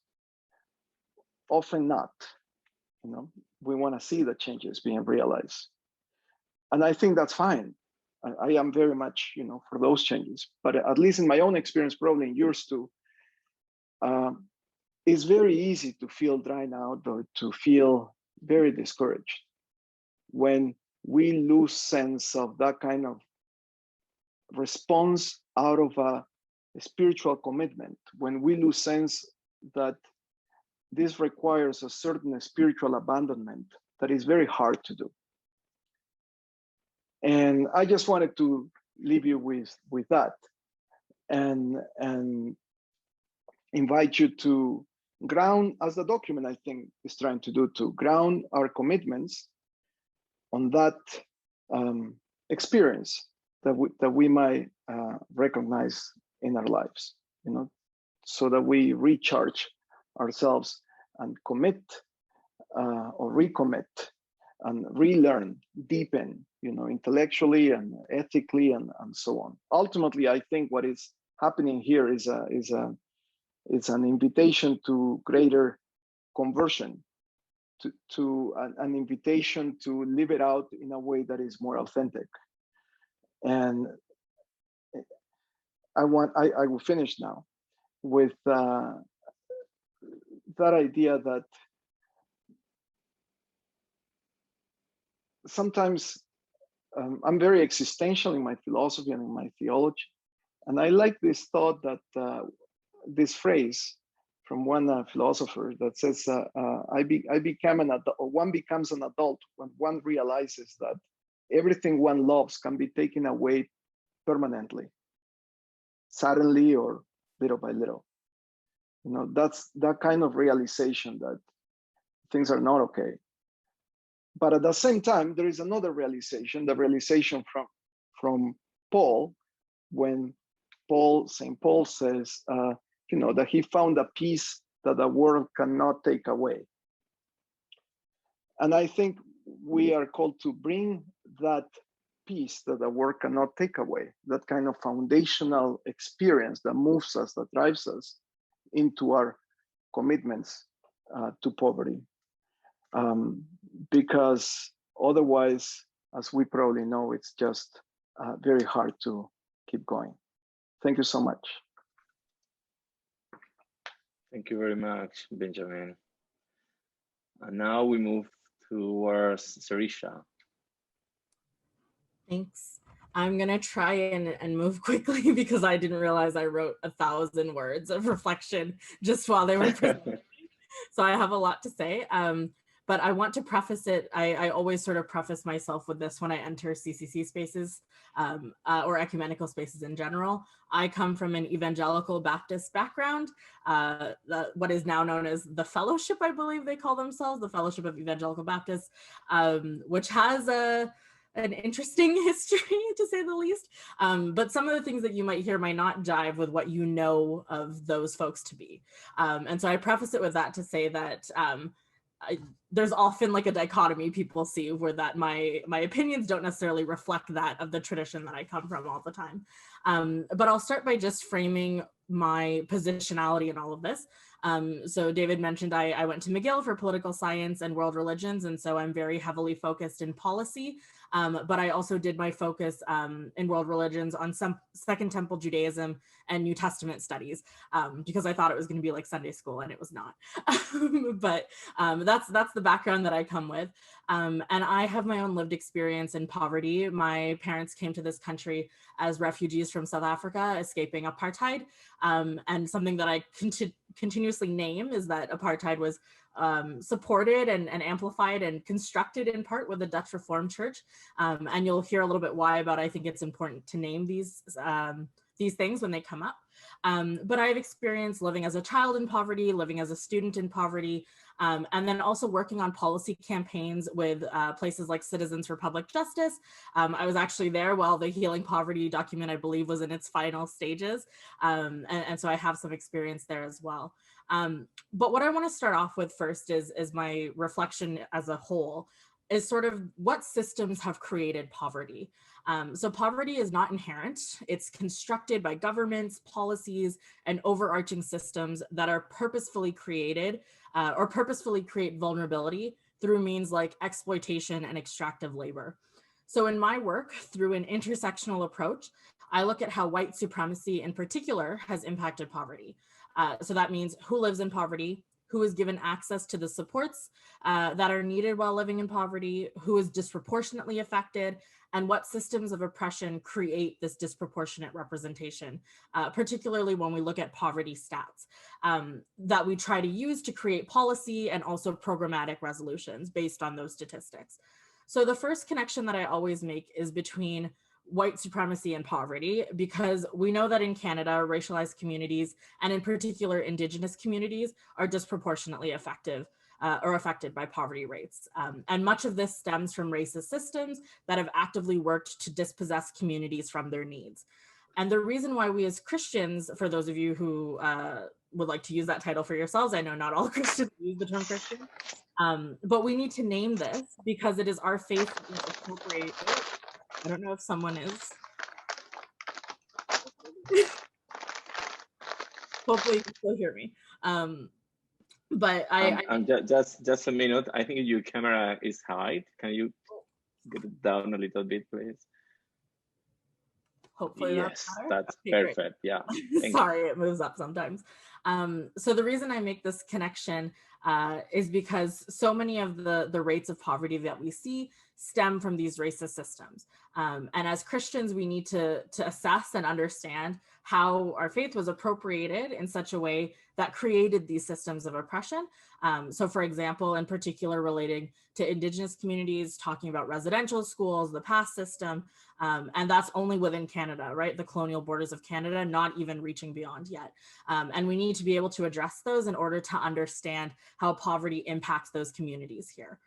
Often not. You know, we want to see the changes being realized. And I think that's fine. I am very much, you know, for those changes. But at least in my own experience, probably in yours too, it's very easy to feel dried out or to feel very discouraged when we lose sense of that kind of response out of a spiritual commitment, when we lose sense that this requires a certain spiritual abandonment that is very hard to do. And I just wanted to leave you with that and invite you to ground, as the document I think is trying to do, to ground our commitments on that experience that we might recognize in our lives, you know, so that we recharge ourselves and commit or recommit and relearn, deepen, you know, intellectually and ethically and so on. Ultimately, I think what is happening here is an invitation to greater conversion, to an invitation to live it out in a way that is more authentic. And I will finish now with that idea that sometimes I'm very existential in my philosophy and in my theology. And I like this thought that this phrase from one philosopher that says, I became an adult, or one becomes an adult when one realizes that everything one loves can be taken away permanently, suddenly or little by little. You know, that's that kind of realization that things are not okay. But at the same time, there is another realization, the realization from Paul, when St. Paul says, you know, that he found a peace that the world cannot take away. And I think we are called to bring that peace that the world cannot take away, that kind of foundational experience that moves us, that drives us into our commitments to poverty. because otherwise, as we probably know, it's just very hard to keep going. Thank you so much. Thank you very much, Benjamin. And now we move towards Serisha. Thanks. I'm gonna try and move quickly because I didn't realize I wrote 1,000 words of reflection just while they were presenting. So I have a lot to say. But I want to preface it. I always sort of preface myself with this when I enter CCC spaces or ecumenical spaces in general. I come from an evangelical Baptist background, what is now known as the Fellowship, I believe they call themselves, the Fellowship of Evangelical Baptists, which has an interesting history, to say the least. But some of the things that you might hear might not jive with what you know of those folks to be. And so I preface it with that to say that there's often like a dichotomy people see where that my opinions don't necessarily reflect that of the tradition that I come from all the time. But I'll start by just framing my positionality in all of this. So David mentioned I went to McGill for political science and world religions, and so I'm very heavily focused in policy. But I also did my focus in world religions on some Second Temple Judaism and New Testament studies because I thought it was going to be like Sunday school, and it was not. But that's the background that I come with. And I have my own lived experience in poverty. My parents came to this country as refugees from South Africa, escaping apartheid. And something that I continuously name is that apartheid was supported and amplified and constructed in part with the Dutch Reformed Church. And you'll hear a little bit why about I think it's important to name these things when they come up. But I've experienced living as a child in poverty, living as a student in poverty, and then also working on policy campaigns with places like Citizens for Public Justice. I was actually there while the Healing Poverty document, I believe, was in its final stages. And so I have some experience there as well. But what I want to start off with first is my reflection as a whole, is sort of what systems have created poverty. So poverty is not inherent. It's constructed by governments, policies, and overarching systems that are purposefully created or purposefully create vulnerability through means like exploitation and extractive labor. So in my work, through an intersectional approach, I look at how white supremacy in particular has impacted poverty. So that means who lives in poverty, who is given access to the supports that are needed while living in poverty, who is disproportionately affected, and what systems of oppression create this disproportionate representation, particularly when we look at poverty stats that we try to use to create policy and also programmatic resolutions based on those statistics. So the first connection that I always make is between white supremacy and poverty, because we know that in Canada, racialized communities, and in particular Indigenous communities, are disproportionately affected by poverty rates. And much of this stems from racist systems that have actively worked to dispossess communities from their needs. And the reason why we as Christians, for those of you who would like to use that title for yourselves, I know not all Christians use the term Christian, but we need to name this because it is our faith that appropriates. I don't know if someone is. Hopefully you can still hear me. But just a minute. I think your camera is high. Can you get it down a little bit, please? Hopefully yes, that's okay, perfect. Great. Yeah. Sorry, it moves up sometimes. So the reason I make this connection is because so many of the rates of poverty that we see stem from these racist systems. And as Christians, we need to assess and understand how our faith was appropriated in such a way that created these systems of oppression. So for example, in particular relating to Indigenous communities, talking about residential schools, the pass system, and that's only within Canada, right? The colonial borders of Canada, not even reaching beyond yet. And we need to be able to address those in order to understand how poverty impacts those communities here.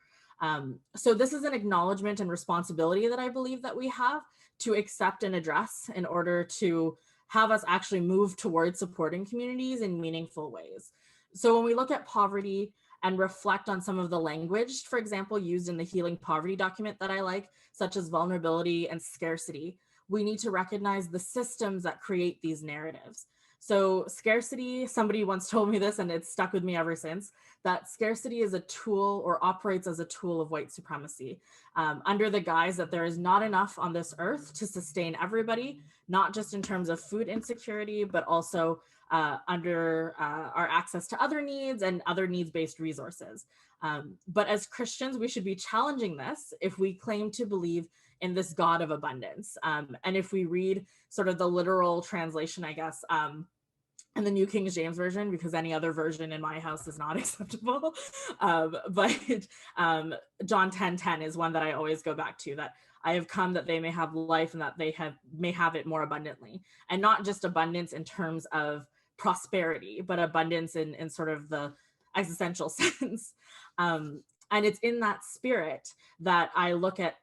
So this is an acknowledgement and responsibility that I believe that we have to accept and address in order to have us actually move towards supporting communities in meaningful ways. So when we look at poverty and reflect on some of the language, for example, used in the Healing Poverty document that I like, such as vulnerability and scarcity, we need to recognize the systems that create these narratives. So scarcity, somebody once told me this and it's stuck with me ever since, that scarcity is a tool or operates as a tool of white supremacy, under the guise that there is not enough on this earth to sustain everybody, not just in terms of food insecurity, but also under our access to other needs and other needs-based resources. But as Christians, we should be challenging this if we claim to believe in this God of abundance. And if we read sort of the literal translation, I guess, in the New King James Version, because any other version in my house is not acceptable. But John 10:10 is one that I always go back to, that I have come that they may have life and that they may have it more abundantly. And not just abundance in terms of prosperity, but abundance in sort of the existential sense. And it's in that spirit that I look at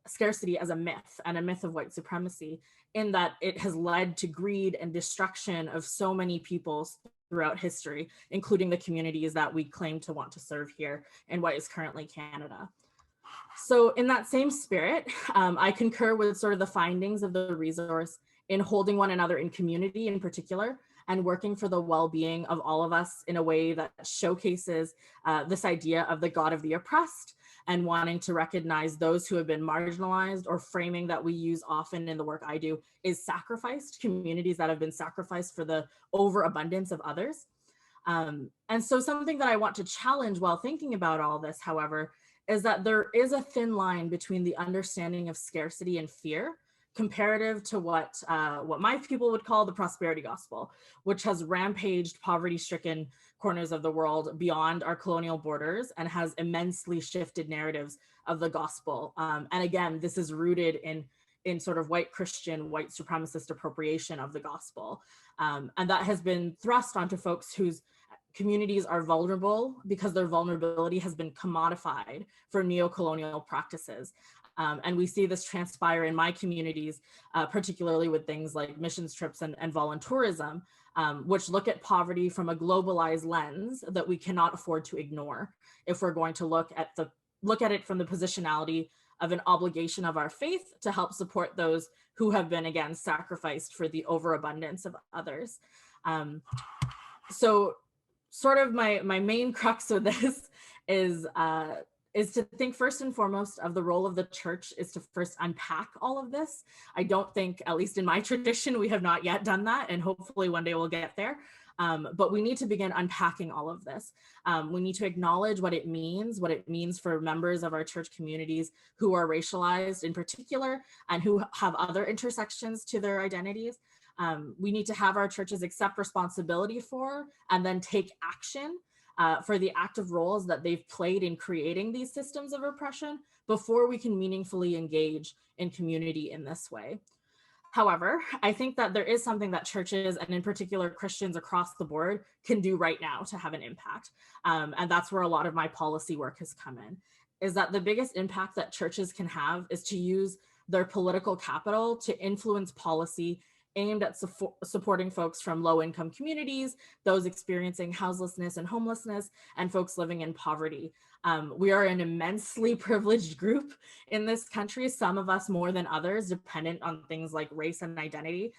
scarcity as a myth, and a myth of white supremacy, in that it has led to greed and destruction of so many peoples throughout history, including the communities that we claim to want to serve here in what is currently Canada. So in that same spirit, I concur with sort of the findings of the resource in holding one another in community in particular, and working for the well-being of all of us in a way that showcases this idea of the God of the oppressed, and wanting to recognize those who have been marginalized, or framing that we use often in the work I do is sacrificed, communities that have been sacrificed for the overabundance of others. And so something that I want to challenge while thinking about all this, however, is that there is a thin line between the understanding of scarcity and fear, comparative to what my people would call the prosperity gospel, which has rampaged poverty-stricken corners of the world beyond our colonial borders and has immensely shifted narratives of the gospel. And again, this is rooted in sort of white Christian, white supremacist appropriation of the gospel. And that has been thrust onto folks whose communities are vulnerable because their vulnerability has been commodified for neo-colonial practices. And we see this transpire in my communities, particularly with things like missions trips and voluntourism, which look at poverty from a globalized lens that we cannot afford to ignore if we're going to look at it from the positionality of an obligation of our faith to help support those who have been, again, sacrificed for the overabundance of others. So sort of my main crux with this is to think first and foremost of the role of the church is to first unpack all of this. I don't think, at least in my tradition, we have not yet done that, and hopefully one day we'll get there. But we need to begin unpacking all of this. We need to acknowledge what it means for members of our church communities who are racialized in particular, and who have other intersections to their identities. We need to have our churches accept responsibility for and then take action for the active roles that they've played in creating these systems of oppression before we can meaningfully engage in community in this way. However, I think that there is something that churches, and in particular Christians across the board, can do right now to have an impact. And that's where a lot of my policy work has come in, is that the biggest impact that churches can have is to use their political capital to influence policy aimed at supporting folks from low-income communities, those experiencing houselessness and homelessness, and folks living in poverty. We are an immensely privileged group in this country, some of us more than others, dependent on things like race and identity.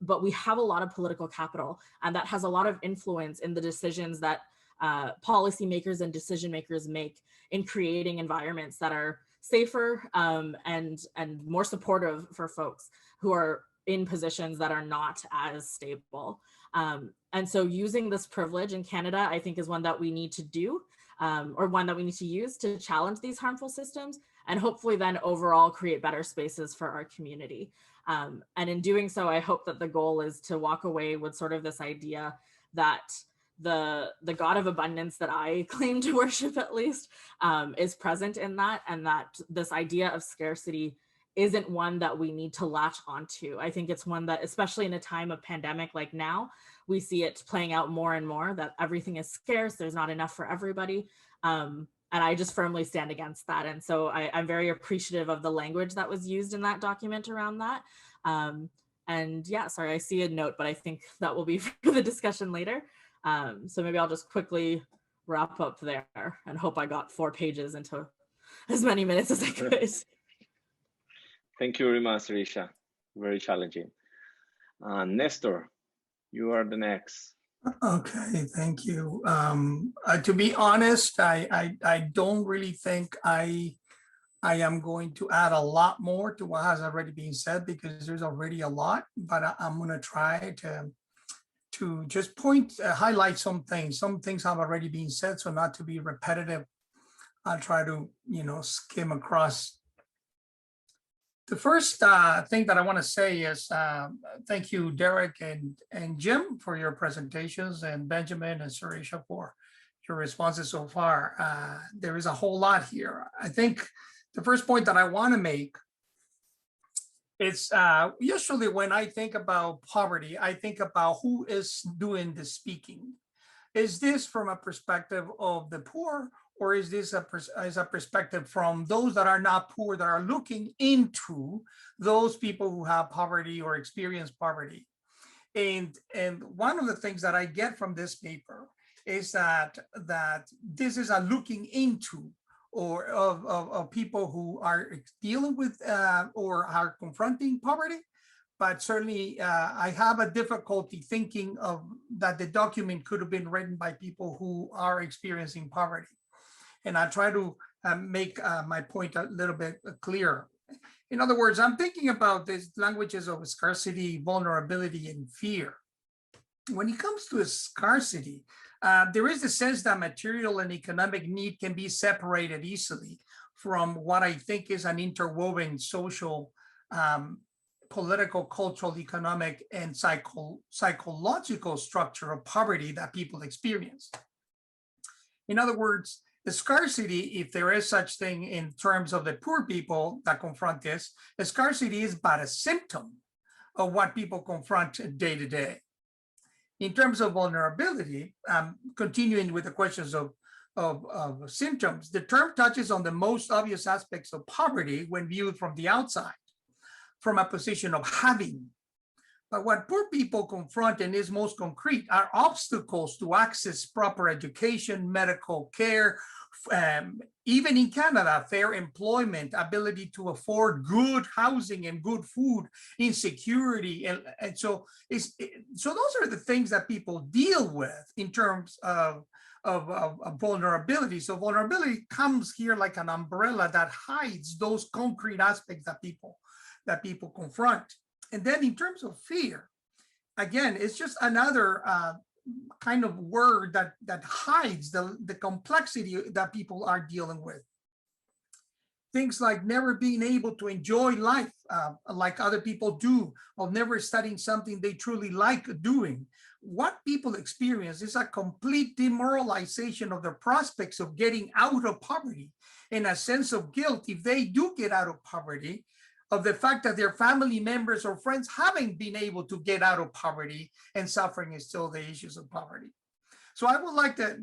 But we have a lot of political capital, and that has a lot of influence in the decisions that policymakers and decision makers make in creating environments that are safer and more supportive for folks who are in positions that are not as stable. And so using this privilege in Canada, I think, is one that we need to do, or one that we need to use to challenge these harmful systems, and hopefully then overall create better spaces for our community. And in doing so, I hope that the goal is to walk away with sort of this idea that the God of abundance that I claim to worship, at least, is present in that, and that this idea of scarcity isn't one that we need to latch onto. I think it's one that, especially in a time of pandemic like now, we see it playing out more and more, that everything is scarce, there's not enough for everybody. And I just firmly stand against that. And so I'm very appreciative of the language that was used in that document around that. And yeah, sorry, I see a note, but I think that will be for the discussion later. So maybe I'll just quickly wrap up there and hope I got 4 pages into as many minutes as I could. Thank you very much, Serisha. Very challenging. Néstor, You are the next. Okay, thank you. To be honest, I don't really think I am going to add a lot more to what has already been said, because there's already a lot, but I'm going to try to just highlight some things. Some things have already been said, so not to be repetitive, I'll try to, skim across. The first thing that I want to say is thank you, Derek and Jim, for your presentations, and Benjamin and Serisha for your responses so far. There is a whole lot here. I think the first point that I want to make is usually when I think about poverty, I think about who is doing the speaking. Is this from a perspective of the poor, or is this a perspective from those that are not poor, that are looking into those people who have poverty or experience poverty? And one of the things that I get from this paper is that this is a looking into, or of people who are dealing with or are confronting poverty. But certainly I have a difficulty thinking of that the document could have been written by people who are experiencing poverty. And I try to make my point a little bit clearer. In other words, I'm thinking about these languages of scarcity, vulnerability, and fear. When it comes to scarcity, there is the sense that material and economic need can be separated easily from what I think is an interwoven social, political, cultural, economic, and psychological structure of poverty that people experience. In other words, the scarcity, if there is such thing in terms of the poor people that confront this, the scarcity is but a symptom of what people confront day to day. In terms of vulnerability, continuing with the questions of symptoms, the term touches on the most obvious aspects of poverty when viewed from the outside, from a position of having. But what poor people confront and is most concrete are obstacles to access proper education, medical care, even in Canada, fair employment, ability to afford good housing and good food, insecurity. And so those are the things that people deal with in terms of vulnerability. So vulnerability comes here like an umbrella that hides those concrete aspects that people confront. And then in terms of fear, again, it's just another kind of word that hides the complexity that people are dealing with. Things like never being able to enjoy life like other people do, or never studying something they truly like doing. What people experience is a complete demoralization of their prospects of getting out of poverty, and a sense of guilt if they do get out of poverty, of the fact that their family members or friends haven't been able to get out of poverty, and suffering is still the issues of poverty. So I would like to,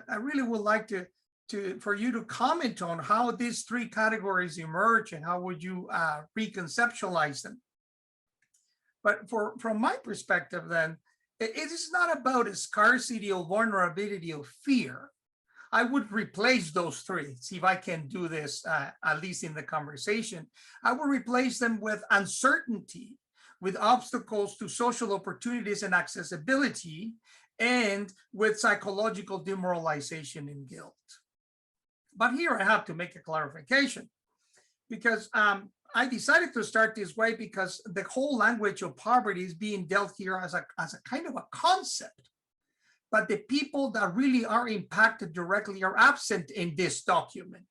I really would like for you to comment on how these three categories emerge and how would you reconceptualize them. But from my perspective then, it is not about a scarcity or vulnerability or fear. I would replace those three, see if I can do this, at least in the conversation. I would replace them with uncertainty, with obstacles to social opportunities and accessibility, and with psychological demoralization and guilt. But here I have to make a clarification, because I decided to start this way because the whole language of poverty is being dealt here as a kind of a concept. But the people that really are impacted directly are absent in this document,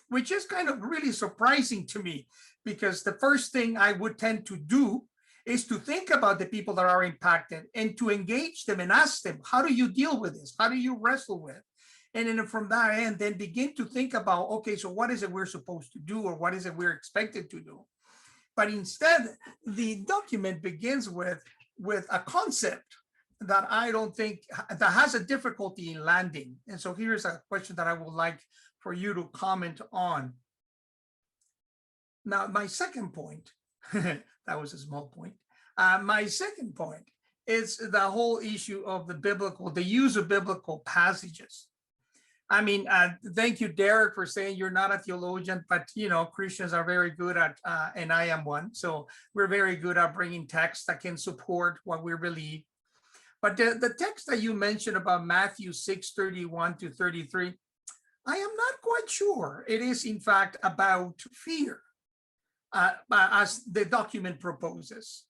which is kind of really surprising to me, because the first thing I would tend to do is to think about the people that are impacted and to engage them and ask them, how do you deal with this? How do you wrestle with? And then from that end, then begin to think about, okay, so what is it we're supposed to do, or what is it we're expected to do? But instead, the document begins with a concept that I don't think, that has a difficulty in landing. And so here's a question that I would like for you to comment on. Now, my second point, that was a small point. My second point is the whole issue of the use of biblical passages. I mean, thank you, Derek, for saying you're not a theologian, but Christians are very good at, and I am one. So we're very good at bringing texts that can support what we believe. But the text that you mentioned about Matthew 6:31 to 33, I am not quite sure it is in fact about fear, as the document proposes.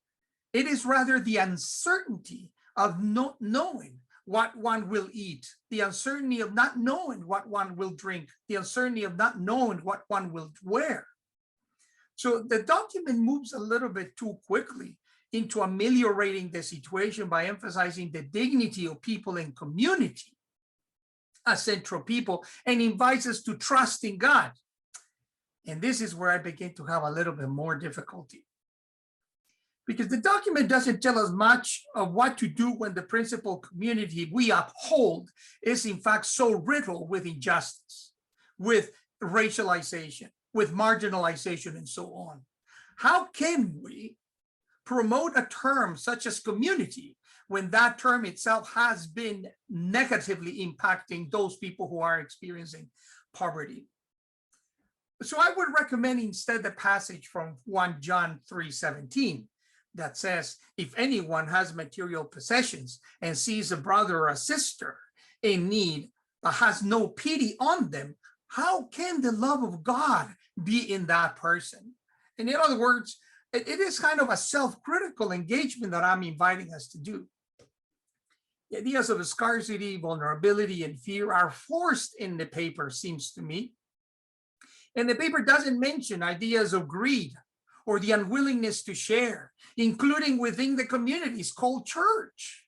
It is rather the uncertainty of not knowing what one will eat, the uncertainty of not knowing what one will drink, the uncertainty of not knowing what one will wear. So the document moves a little bit too quickly into ameliorating the situation by emphasizing the dignity of people and community as central people, and invites us to trust in God. And this is where I begin to have a little bit more difficulty, because the document doesn't tell us much of what to do when the principal community we uphold is in fact so riddled with injustice, with racialization, with marginalization, and so on. How can we promote a term such as community when that term itself has been negatively impacting those people who are experiencing poverty? So I would recommend instead the passage from 1 John 3:17 that says, if anyone has material possessions and sees a brother or a sister in need, but has no pity on them, how can the love of God be in that person? And in other words, it is kind of a self-critical engagement that I'm inviting us to do. The ideas of scarcity, vulnerability, and fear are forced in the paper, seems to me. And the paper doesn't mention ideas of greed or the unwillingness to share, including within the communities called church.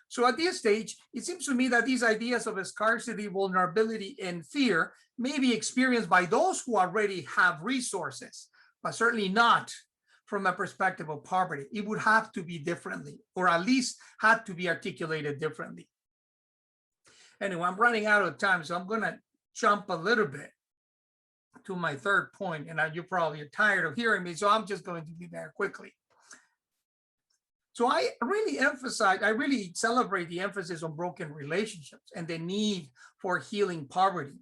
So at this stage, it seems to me that these ideas of scarcity, vulnerability, and fear may be experienced by those who already have resources, but certainly not from a perspective of poverty. It would have to be differently, or at least had to be articulated differently. Anyway, I'm running out of time, so I'm going to jump a little bit to my third point, and you probably are tired of hearing me, so I'm just going to be there quickly. So I really celebrate the emphasis on broken relationships and the need for healing poverty.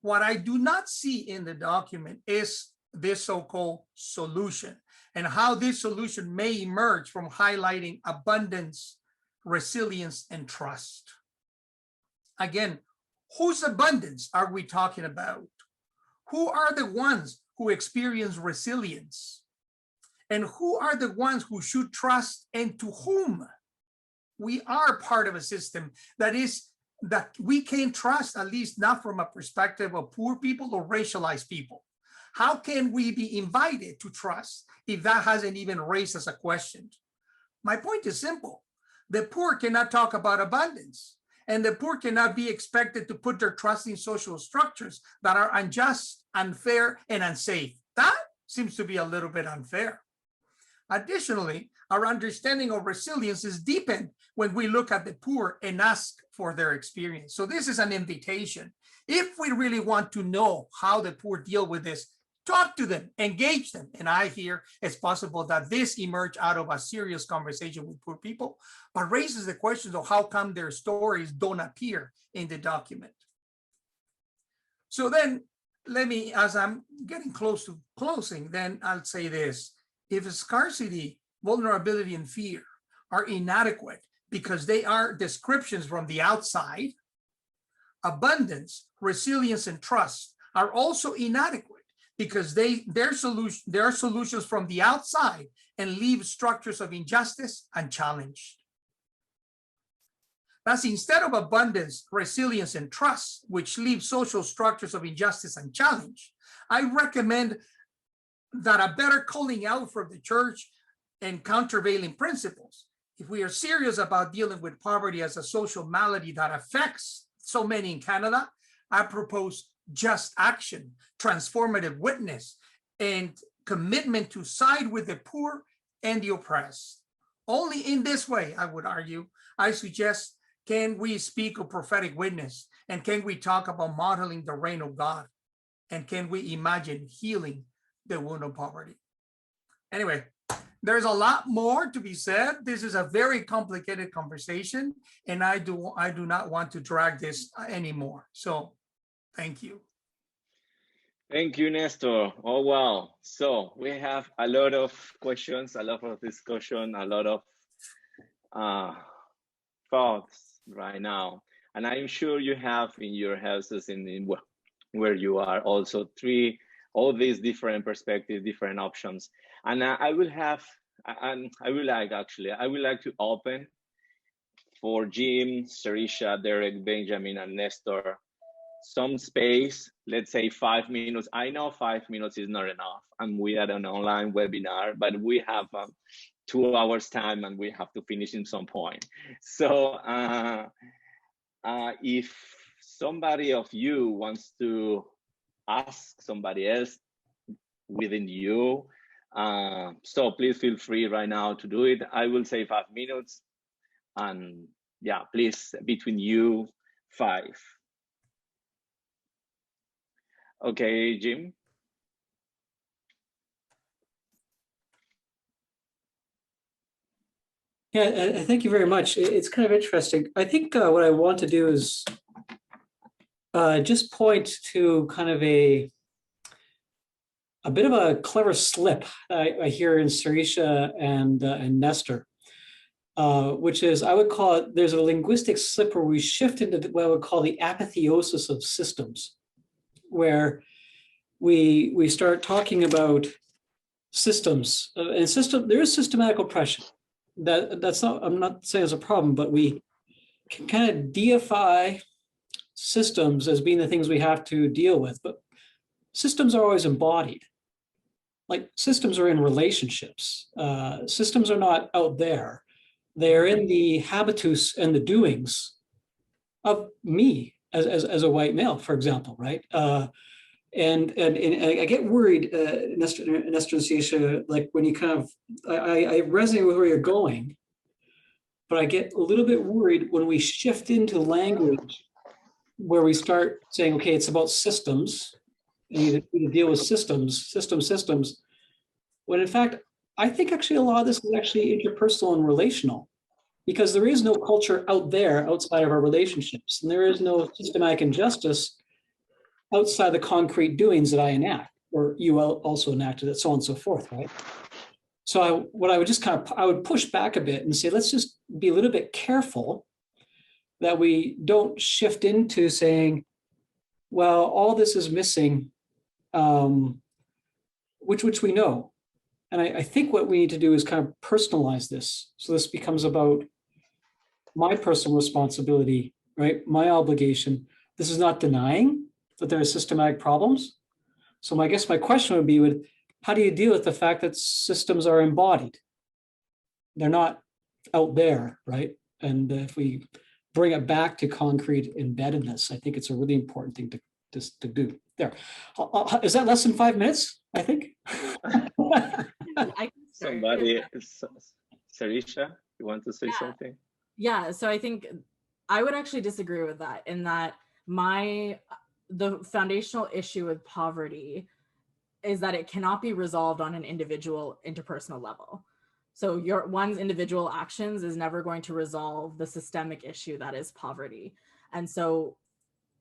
What I do not see in the document is this so-called solution, and how this solution may emerge from highlighting abundance, resilience, and trust. Again, whose abundance are we talking about? Who are the ones who experience resilience? And who are the ones who should trust, and to whom? We are part of a system that we can't trust, at least not from a perspective of poor people or racialized people. How can we be invited to trust if that hasn't even raised as a question? My point is simple. The poor cannot talk about abundance, and the poor cannot be expected to put their trust in social structures that are unjust, unfair, and unsafe. That seems to be a little bit unfair. Additionally, our understanding of resilience is deepened when we look at the poor and ask for their experience. So this is an invitation. If we really want to know how the poor deal with this, talk to them, engage them. And I hear it's possible that this emerged out of a serious conversation with poor people, but raises the question of how come their stories don't appear in the document. So then let me, as I'm getting close to closing, then I'll say this. If scarcity, vulnerability, and fear are inadequate because they are descriptions from the outside, abundance, resilience, and trust are also inadequate because they are solutions from the outside and leave structures of injustice unchallenged. Thus, instead of abundance, resilience, and trust, which leave social structures of injustice unchallenged, I recommend that a better calling out for the church and countervailing principles. If we are serious about dealing with poverty as a social malady that affects so many in Canada, I propose just action, transformative witness, and commitment to side with the poor and the oppressed. Only in this way, I would argue, I suggest, can we speak of prophetic witness, and can we talk about modeling the reign of God, and can we imagine healing the wound of poverty? Anyway, there's a lot more to be said. This is a very complicated conversation, and I do not want to drag this anymore. So thank you. Thank you, Néstor. Oh, wow. So we have a lot of questions, a lot of discussion, a lot of thoughts right now. And I'm sure you have in your houses in where you are also all these different perspectives, different options. And I would like to open for Jim, Serisha, Derek, Benjamin, and Nestor some space, let's say 5 minutes. I know 5 minutes is not enough, and we are an online webinar, but we have 2 hours time and we have to finish in some point. So if somebody of you wants to ask somebody else within you, so please feel free right now to do it. I will say 5 minutes, and yeah, please, between you, 5. Okay, Jim. Yeah, thank you very much. It's kind of interesting. I think what I want to do is just point to kind of a bit of a clever slip I hear in Serisha and Nestor, which is, I would call it, there's a linguistic slip where we shift into what I would call the apotheosis of systems, where we start talking about systems, and there is systematic oppression. That's not, I'm not saying it's a problem, but we can kind of deify systems as being the things we have to deal with. But systems are always embodied. Like, systems are in relationships. Systems are not out there. They're in the habitus and the doings of me as a white male, for example, right? And I get worried, Nestor and Serisha, like when you kind of, I resonate with where you're going, but I get a little bit worried when we shift into language where we start saying, okay, it's about systems, you need to deal with systems, when in fact, I think actually a lot of this is actually interpersonal and relational, because there is no culture out there outside of our relationships, and there is no systematic injustice outside the concrete doings that I enact, or you also enacted, and so on and so forth, right? So I would push back a bit and say, let's just be a little bit careful that we don't shift into saying, well, all this is missing, which we know. And I think what we need to do is kind of personalize this. So this becomes about my personal responsibility, right? My obligation. This is not denying that there are systematic problems. So I guess my question would be, how do you deal with the fact that systems are embodied? They're not out there, right? And if we bring it back to concrete embeddedness, I think it's a really important thing to do. There. Is that less than 5 minutes, I think? Somebody, Serisha, you want to say something? Yeah, so I think I would actually disagree with that, in that the foundational issue with poverty is that it cannot be resolved on an individual interpersonal level. So one's individual actions is never going to resolve the systemic issue that is poverty. And so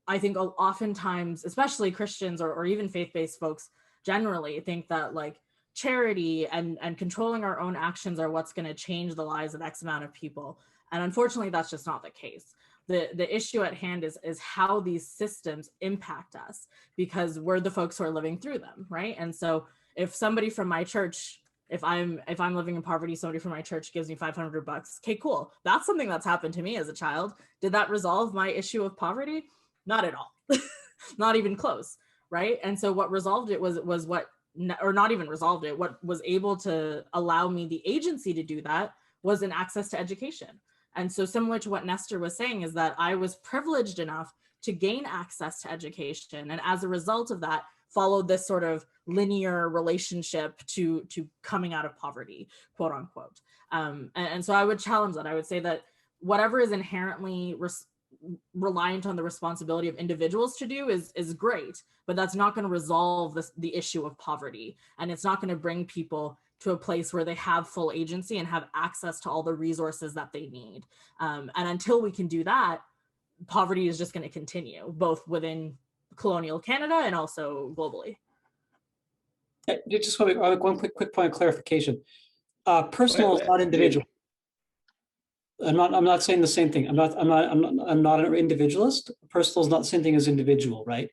I think oftentimes, especially Christians or even faith-based folks generally, think that like charity and controlling our own actions are what's going to change the lives of X amount of people. And unfortunately, that's just not the case. The issue at hand is how these systems impact us, because we're the folks who are living through them, right? And so if somebody from my church, if I'm living in poverty, somebody from my church gives me $500, okay, cool. That's something that's happened to me as a child. Did that resolve my issue of poverty? Not at all. Not even close, right? And so what resolved it was what, or not even resolved it, what was able to allow me the agency to do that was an access to education. And so similar to what Nestor was saying is that I was privileged enough to gain access to education. And as a result of that, followed this sort of linear relationship to coming out of poverty, quote unquote. And so I would challenge that. I would say that whatever is inherently reliant on the responsibility of individuals to do is great, but that's not going to resolve the issue of poverty. And it's not going to bring people to a place where they have full agency and have access to all the resources that they need. And until we can do that, poverty is just going to continue, both within colonial Canada and also globally. Just one quick point of clarification. Personal is not individual. I'm not saying the same thing. I'm not an individualist. Personal is not the same thing as individual, right?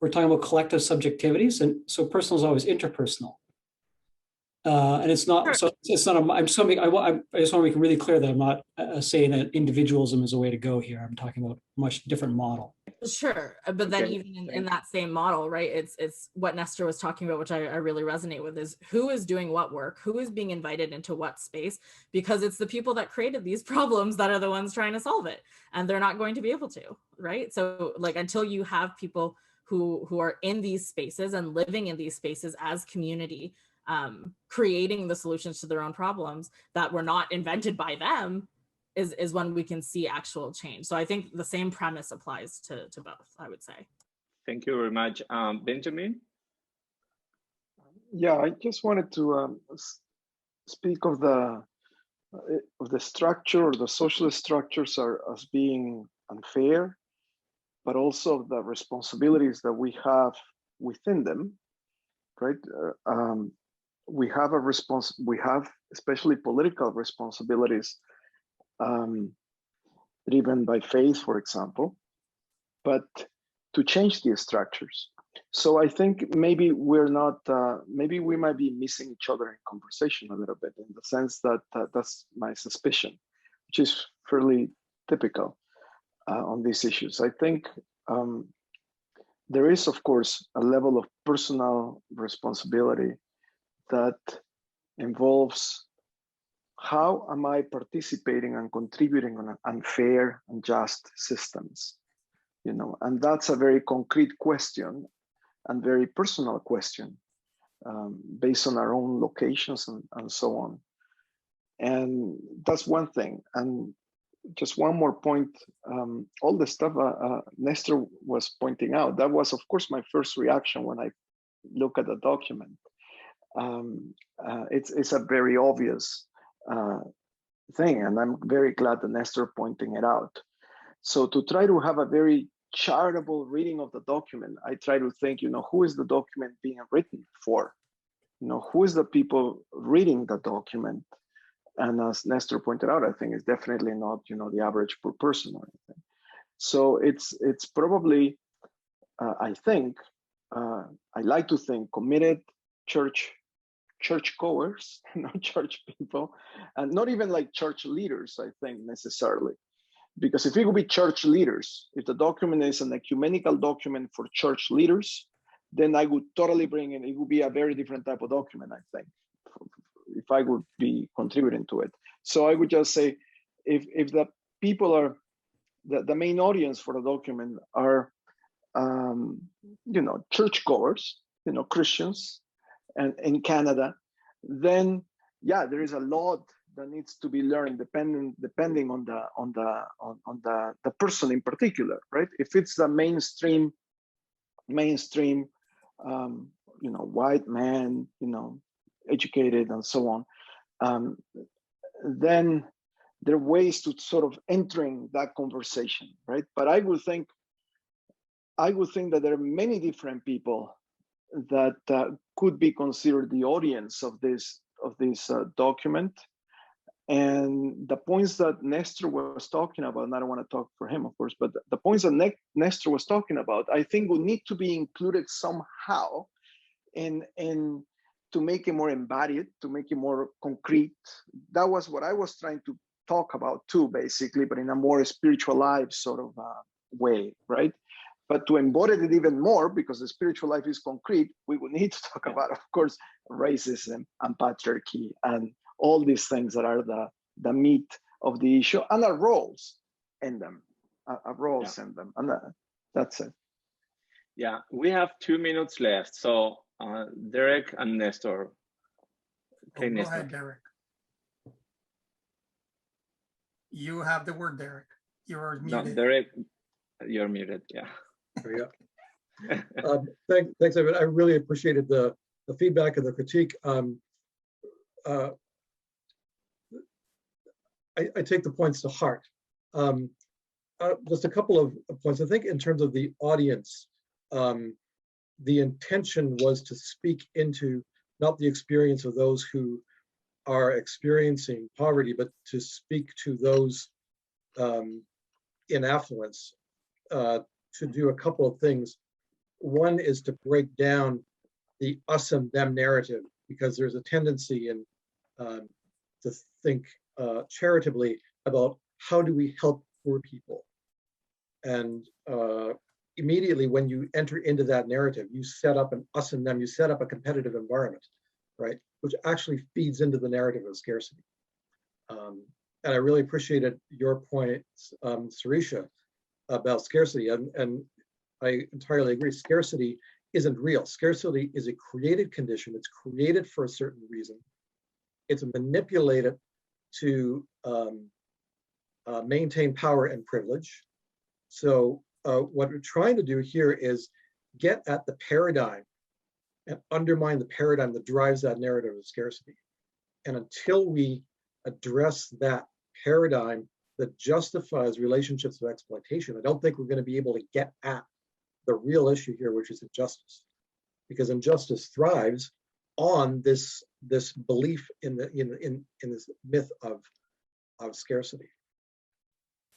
We're talking about collective subjectivities, and so personal is always interpersonal. And it's not, so it's not, I just want to make it really clear that I'm not saying that individualism is a way to go here. I'm talking about a much different model. Sure, but then even in that same model, right, it's what Néstor was talking about, which I really resonate with, is who is doing what work, who is being invited into what space, because it's the people that created these problems that are the ones trying to solve it, and they're not going to be able to, right? So like, until you have people who are in these spaces and living in these spaces as community, creating the solutions to their own problems that were not invented by them, is when we can see actual change. So I think the same premise applies to both, I would say. Thank you very much. Benjamin? Yeah, I just wanted to speak of the structure, or the socialist structures as being unfair, but also the responsibilities that we have within them, right? We have especially political responsibilities, driven by faith, for example, but to change these structures. So I think maybe we're not, maybe we might be missing each other in conversation a little bit, in the sense that that's my suspicion, which is fairly typical on these issues. I think there is, of course, a level of personal responsibility that involves how am I participating and contributing on unfair and just systems, you know, and that's a very concrete question and very personal question, based on our own locations and so on. And that's one thing. And just one more point, all the stuff Néstor was pointing out, that was, of course, my first reaction when I look at the document. It's a very obvious thing, and I'm very glad that Néstor pointing it out. So to try to have a very charitable reading of the document, I try to think, you know, who is the document being written for? You know, who is the people reading the document? And as Néstor pointed out, I think it's definitely not, you know, the average per person or anything. So it's probably, I think, I like to think, committed churchgoers, not church people, and not even like church leaders, I think, necessarily. Because if it would be church leaders, if the document is an ecumenical document for church leaders, then I would totally bring in, it would be a very different type of document, I think, if I would be contributing to it. So I would just say, if the people are, the main audience for the document are, you know, churchgoers, you know, Christians, and in Canada, then yeah, there is a lot that needs to be learned depending on the person in particular, right? If it's the mainstream, you know, white man, you know, educated and so on, then there are ways to sort of entering that conversation, right? But I would think that there are many different people that could be considered the audience of this document. And the points that Néstor was talking about, and I don't want to talk for him, of course, but the points that Néstor was talking about, I think would need to be included somehow in to make it more embodied, to make it more concrete. That was what I was trying to talk about too, basically, but in a more spiritualized sort of way, right? But to embody it even more, because the spiritual life is concrete, we would need to talk about, of course, racism and patriarchy and all these things that are the meat of the issue, and our roles in them, in them, and that's it. Yeah, we have 2 minutes left. So Derek and Néstor. Okay, Go Néstor. ahead, Derek. You have the word, Derek. You're muted. No, Derek, you're muted. Yeah. There we go. Thanks, Evan. I really appreciated the feedback and the critique. I take the points to heart. Just a couple of points. I think in terms of the audience, the intention was to speak into not the experience of those who are experiencing poverty, but to speak to those in affluence, to do a couple of things. One is to break down the us and them narrative, because there's a tendency in to think charitably about how do we help poor people. And immediately when you enter into that narrative, you set up an us and them, you set up a competitive environment, right? Which actually feeds into the narrative of scarcity. And I really appreciated your point, Serisha, about scarcity. And I entirely agree, scarcity isn't real. Scarcity is a created condition. It's created for a certain reason. It's manipulated to maintain power and privilege. So what we're trying to do here is get at the paradigm and undermine the paradigm that drives that narrative of scarcity. And until we address that paradigm that justifies relationships of exploitation, I don't think we're going to be able to get at the real issue here, which is injustice, because injustice thrives on this belief in this myth of scarcity.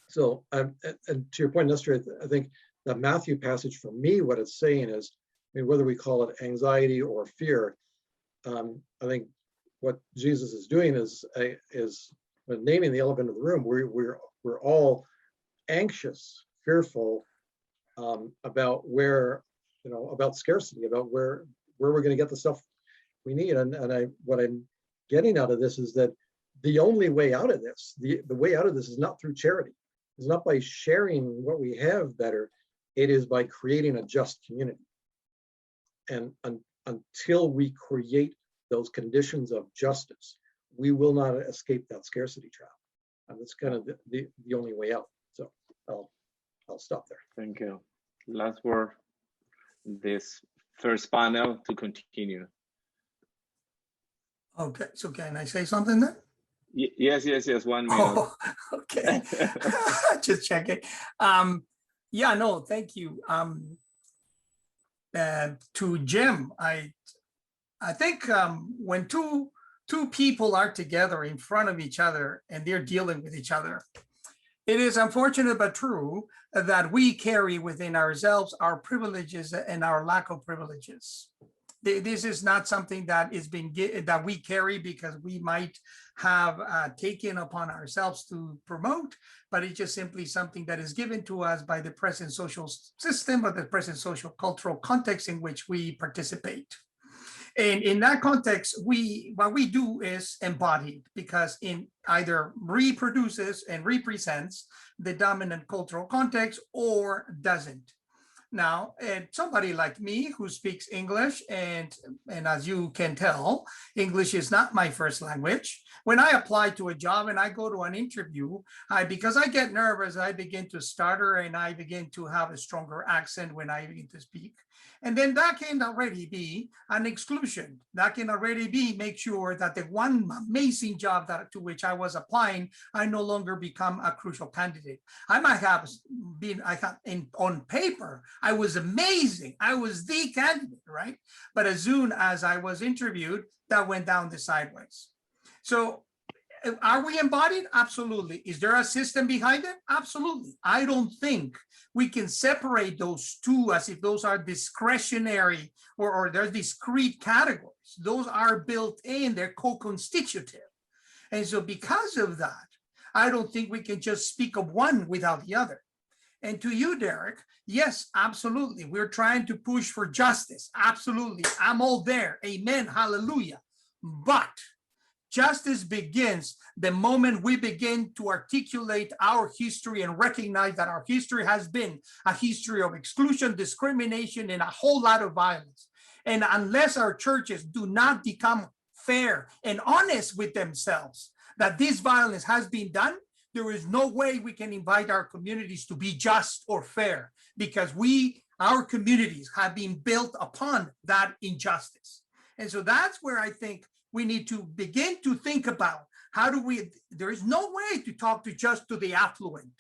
So, and to your point, Néstor, I think the Matthew passage, for me, what it's saying is, I mean, whether we call it anxiety or fear, I think what Jesus is doing is naming the elephant in the room. We're all anxious, fearful about where, about scarcity, about where we're going to get the stuff we need. And what I'm getting out of this is that the only way out of this, the way out of this is not through charity. It's not by sharing what we have better. It is by creating a just community. And until we create those conditions of justice, we will not escape that scarcity trap. And that's kind of the only way out. So I'll stop there. Thank you. Last word, this first panel to continue. Okay, so can I say something then? Yes, 1 minute. Oh, okay. Just checking. Yeah, no, thank you. To Jim, I think when two people are together in front of each other and they're dealing with each other, it is unfortunate but true that we carry within ourselves our privileges and our lack of privileges. This is not something that is that we carry because we might have taken upon ourselves to promote, but it's just simply something that is given to us by the present social system or the present social cultural context in which we participate. And in that context, what we do is embodied, because it either reproduces and represents the dominant cultural context or doesn't. Now, somebody like me who speaks English, and as you can tell, English is not my first language. When I apply to a job and I go to an interview, because I get nervous, I begin to stutter and I begin to have a stronger accent when I begin to speak. And then that can already be an exclusion. That can already be make sure that the one amazing job to which I was applying, I no longer become a crucial candidate. I might have been, on paper, I was amazing. I was the candidate, right? But as soon as I was interviewed, that went down the sideways. So are we embodied? Absolutely. Is there a system behind it? Absolutely. I don't think we can separate those two as if those are discretionary or they're discrete categories. Those are built in, they're co-constitutive. And so because of that, I don't think we can just speak of one without the other. And to you, Derek, yes, absolutely. We're trying to push for justice. Absolutely. I'm all there. Amen. Hallelujah. But justice begins the moment we begin to articulate our history and recognize that our history has been a history of exclusion, discrimination, and a whole lot of violence. And unless our churches do not become fair and honest with themselves that this violence has been done, there is no way we can invite our communities to be just or fair, because our communities have been built upon that injustice. And so that's where I think we need to begin to think about there is no way to talk to the affluent,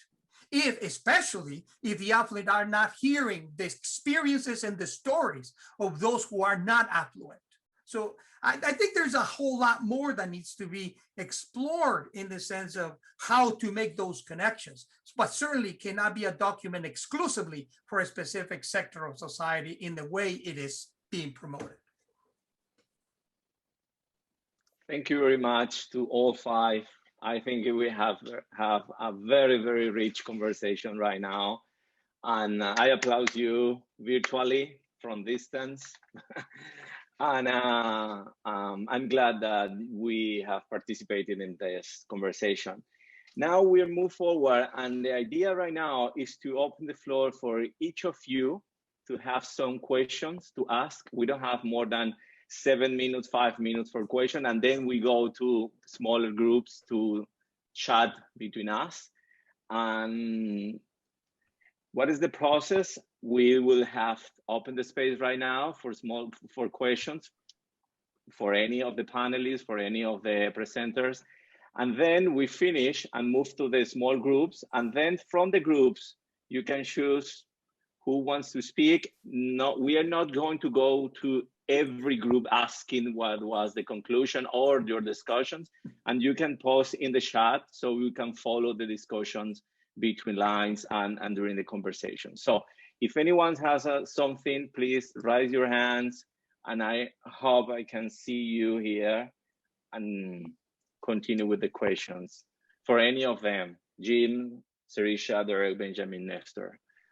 especially if the affluent are not hearing the experiences and the stories of those who are not affluent. So I think there's a whole lot more that needs to be explored in the sense of how to make those connections, but certainly cannot be a document exclusively for a specific sector of society in the way it is being promoted. Thank you very much to all five. I think we have a very, very rich conversation right now. And I applaud you virtually from distance. And I'm glad that we have participated in this conversation. Now we'll move forward. And the idea right now is to open the floor for each of you to have some questions to ask. We don't have more than 7 minutes, 5 minutes for question, and then we go to smaller groups to chat between us. And what is the process? We will have open the space right now for questions for any of the panelists, for any of the presenters, and then we finish and move to the small groups, and then from the groups you can choose who wants to speak. No, we are not going to go to every group asking what was the conclusion or your discussions, and you can post in the chat so we can follow the discussions between lines and during the conversation. So if anyone has something, please raise your hands, and I hope I can see you here and continue with the questions for any of them. Jim, Serisha, Derek, Benjamin, Néstor.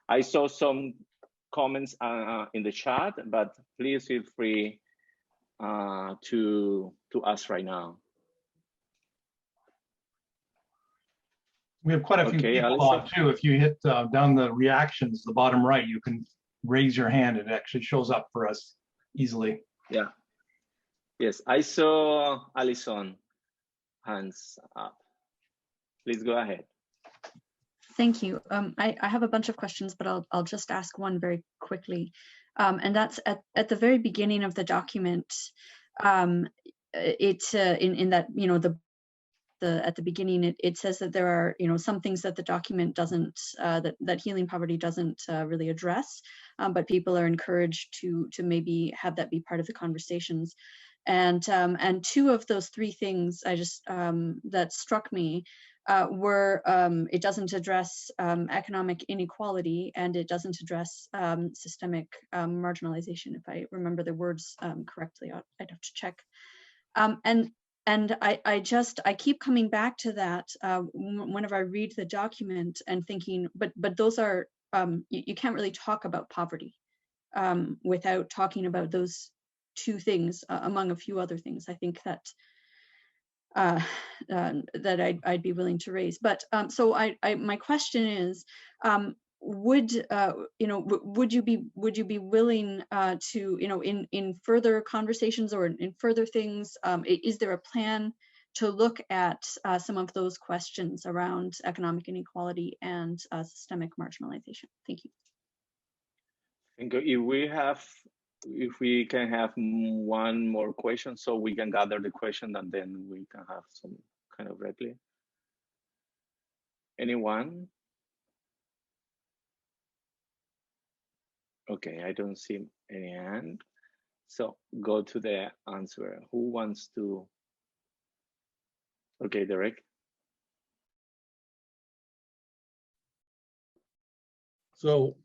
I saw some comments in the chat, but please feel free to ask right now. We have quite a few people on too. If you hit down the reactions, the bottom right, you can raise your hand. It actually shows up for us easily. Yeah. Yes, I saw Alison hands up. Please go ahead. Thank you. I have a bunch of questions, but I'll just ask one very quickly. And that's at the very beginning of the document. It's in that, you know, at the beginning, it says that there are, you know, some things that the document doesn't, that healing poverty doesn't really address, but people are encouraged to maybe have that be part of the conversations. And two of those three things I just that struck me were it doesn't address economic inequality, and it doesn't address systemic marginalization, if I remember the words correctly. I'd have to check. And I keep coming back to that whenever I read the document and thinking, but those are, you can't really talk about poverty without talking about those two things, among a few other things. I think that that I'd be willing to raise. But so my question is, would you know, would you be willing to, you know, in further conversations or in further things, is there a plan to look at some of those questions around economic inequality and systemic marginalization? Thank you. Thank you. If we can have one more question, so we can gather the question and then we can have some kind of reply. Anyone? Okay, I don't see any hand. So go to the answer. Who wants to? Okay, Derek. So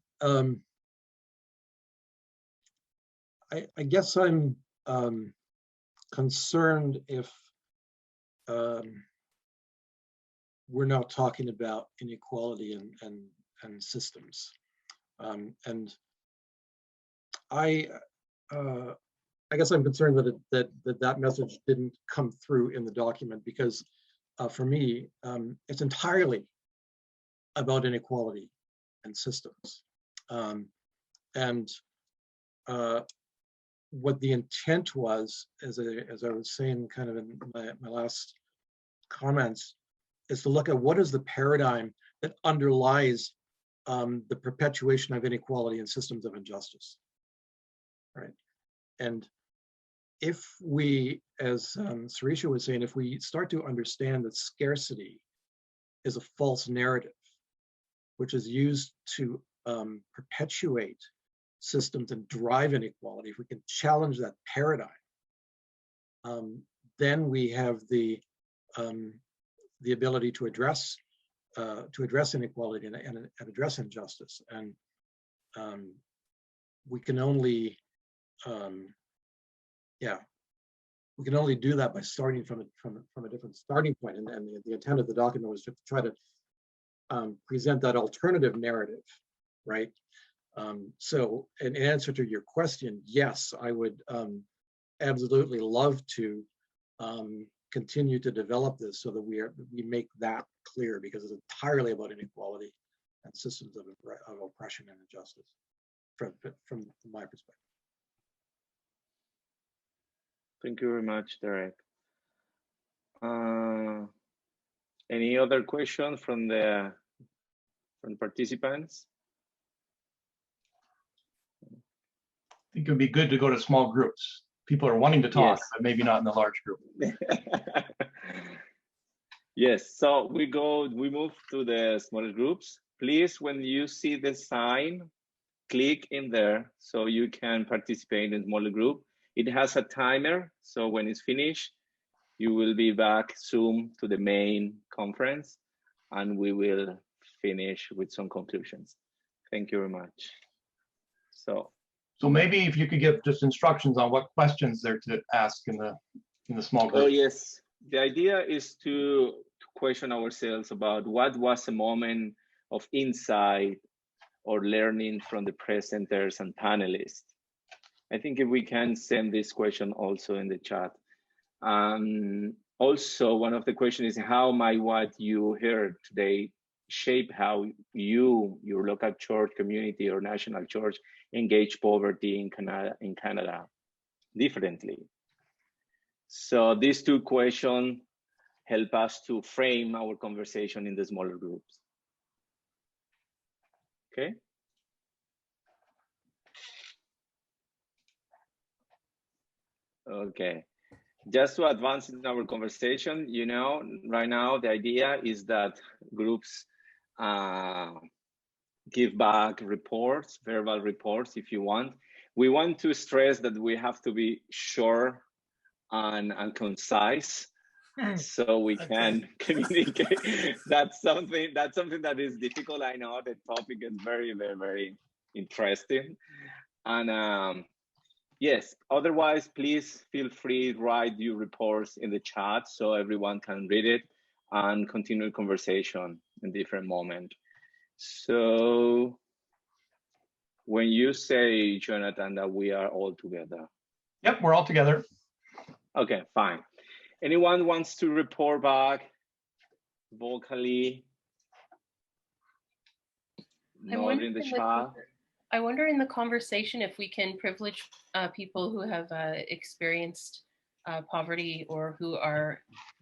I guess I'm concerned if we're not talking about inequality and systems. And I guess I'm concerned that message didn't come through in the document, because for me, it's entirely about inequality and systems. And what the intent was, as I was saying kind of in my last comments, is to look at what is the paradigm that underlies the perpetuation of inequality and systems of injustice, right? And if we, as Serisha was saying, if we start to understand that scarcity is a false narrative, which is used to perpetuate systems and drive inequality, if we can challenge that paradigm, then we have the ability to address inequality and address injustice. And we can only we can only do that by starting from a different starting point. And the intent of the document was to try to present that alternative narrative, right? So in answer to your question, yes, I would absolutely love to continue to develop this so that we make that clear, because it's entirely about inequality and systems of oppression and injustice from my perspective. Thank you very much, Derek. Any other questions from the participants? I think it would be good to go to small groups. People are wanting to talk, Yes. but maybe not in the large group. Yes, so we move to the smaller groups. Please, when you see the sign, click in there so you can participate in a smaller group. It has a timer, so when it's finished, you will be back Zoom to the main conference, and we will finish with some conclusions. Thank you very much. So maybe if you could give just instructions on what questions they're to ask in the small group. Oh yes, the idea is to question ourselves about what was a moment of insight or learning from the presenters and panelists. I think if we can send this question also in the chat. Also, one of the questions is how might what you heard today shape how you, your local church community or national church engage poverty in Canada differently. So these two questions help us to frame our conversation in the smaller groups. Okay. Okay. Just to advance in our conversation, you know, right now the idea is that groups give back reports, verbal reports, if you want. We want to stress that we have to be short and concise, so we can communicate. That's something that is difficult. I know the topic is very, very, very interesting, and yes. Otherwise, please feel free to write your reports in the chat so everyone can read it and continue conversation in different moments. So when you say, Jonathan, that we are all together. Yep, we're all together. Okay, fine. Anyone wants to report back vocally? Not in the chat. I wonder in the conversation if we can privilege people who have experienced poverty or who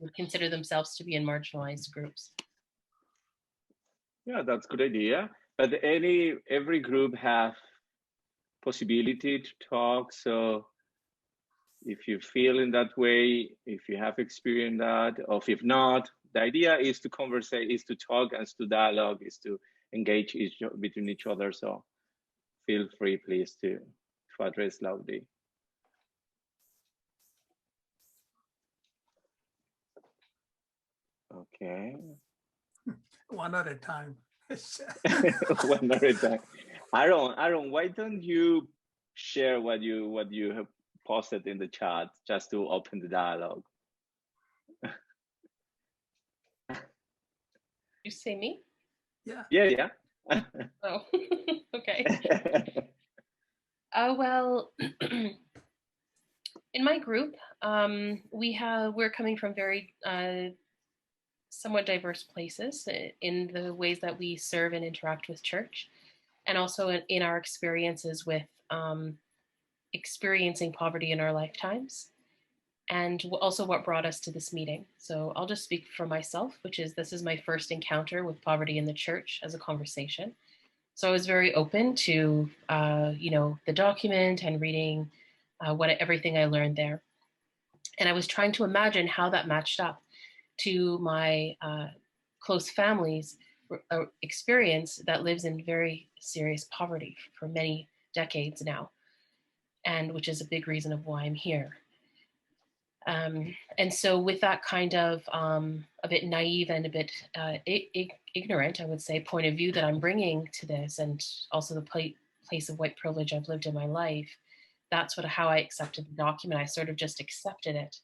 would consider themselves to be in marginalized groups. Yeah, that's a good idea. But every group have possibility to talk. So if you feel in that way, if you have experienced that, or if not, the idea is to conversate, is to talk, and to dialogue, is to engage between each other. So feel free, please, to address loudly. Okay. One at a time. One at a time. Aaron, why don't you share what you have posted in the chat just to open the dialogue? You say me? Yeah. Yeah. Oh, okay. Well, in my group, we're coming from very somewhat diverse places in the ways that we serve and interact with church, and also in our experiences with experiencing poverty in our lifetimes, and also what brought us to this meeting. So I'll just speak for myself, this is my first encounter with poverty in the church as a conversation. So I was very open to, the document and reading everything I learned there. And I was trying to imagine how that matched up to my close family's experience that lives in very serious poverty for many decades now, and which is a big reason of why I'm here. And so with that kind of a bit naive and a bit ignorant, I would say, point of view that I'm bringing to this, and also the place of white privilege I've lived in my life, that's how I accepted the document. I sort of just accepted it.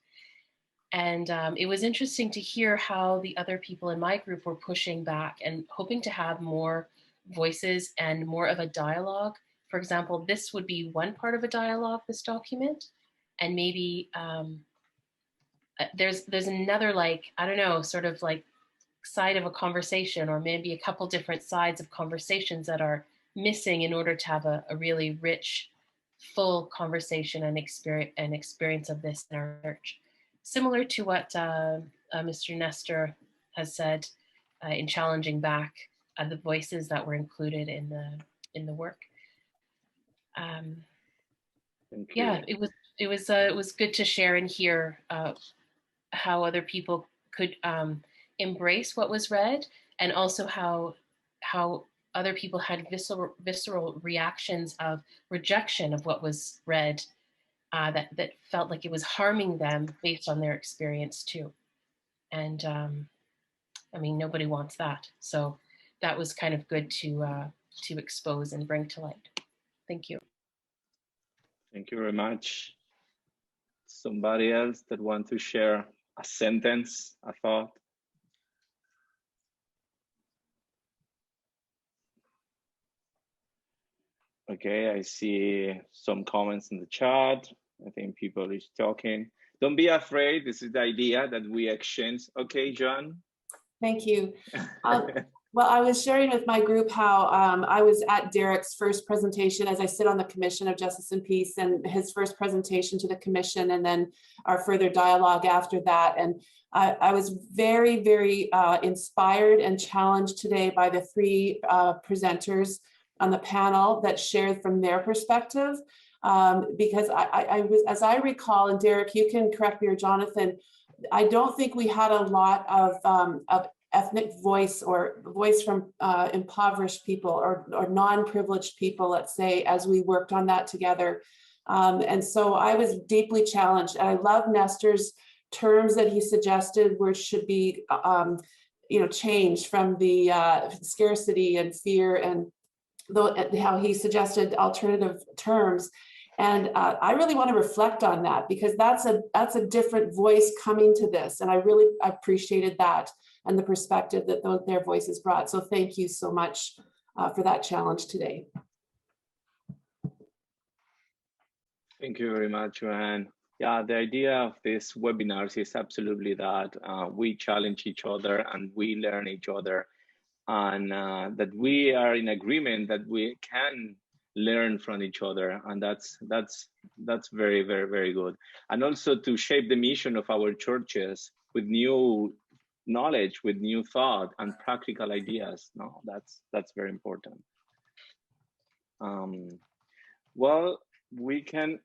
And it was interesting to hear how the other people in my group were pushing back and hoping to have more voices and more of a dialogue. For example, this would be one part of a dialogue, this document, and maybe there's another, like, I don't know, sort of like side of a conversation, or maybe a couple different sides of conversations that are missing in order to have a really rich, full conversation and experience of this in our church. Similar to what Mr. Néstor has said in challenging back the voices that were included in the work. Yeah, it was good to share and hear how other people could embrace what was read, and also how other people had visceral reactions of rejection of what was read, that felt like it was harming them based on their experience too. And I mean, nobody wants that. So that was kind of good to expose and bring to light. Thank you. Thank you very much. Somebody else that want to share a sentence, a thought? Okay, I see some comments in the chat. I think people is talking. Don't be afraid. This is the idea that we exchange. Okay, John? Thank you. Well, I was sharing with my group how I was at Derek's first presentation, as I sit on the Commission of Justice and Peace, and his first presentation to the Commission, and then our further dialogue after that. And I was very, very inspired and challenged today by the three presenters on the panel that shared from their perspective. Because I was, as I recall, and Derek, you can correct me, or Jonathan, I don't think we had a lot of ethnic voice, or voice from impoverished people or non-privileged people, let's say, as we worked on that together. And so I was deeply challenged. And I love Néstor's terms that he suggested, where should be changed from the scarcity and fear, and how he suggested alternative terms. And I really want to reflect on that, because that's a different voice coming to this. And I really appreciated that and the perspective that their voices brought. So thank you so much for that challenge today. Thank you very much, Joanne. Yeah, the idea of this webinars is absolutely that we challenge each other and we learn each other, and that we are in agreement that we can learn from each other, and that's very, very, very good. And also to shape the mission of our churches with new knowledge, with new thought and practical ideas. No, that's very important. Well, we can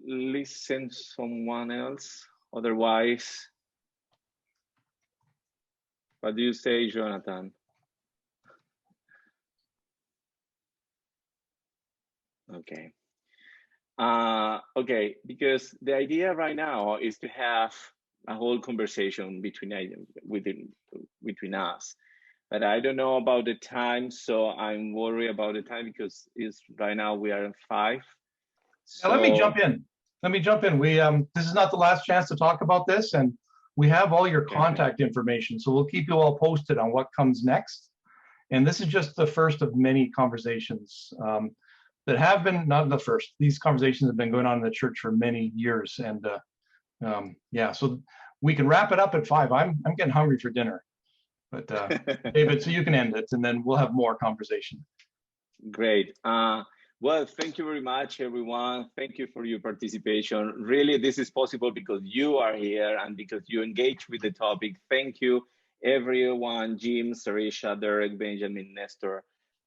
listen to someone else. Otherwise, what do you say, Jonathan? Okay. Okay, because the idea right now is to have a whole conversation between us, but I don't know about the time, so I'm worried about the time, because it's right now we are at 5. So Now, let me jump in. We this is not the last chance to talk about this, and we have all your contact information, so we'll keep you all posted on what comes next. And this is just the first of many conversations that have been, not the first. These conversations have been going on in the church for many years, and yeah, so we can wrap it up at 5. I'm getting hungry for dinner, but David, so you can end it, and then we'll have more conversation. Great. Well, thank you very much, everyone. Thank you for your participation. Really, this is possible because you are here and because you engage with the topic. Thank you, everyone, Jim, Serisha, Derek, Benjamin, Néstor,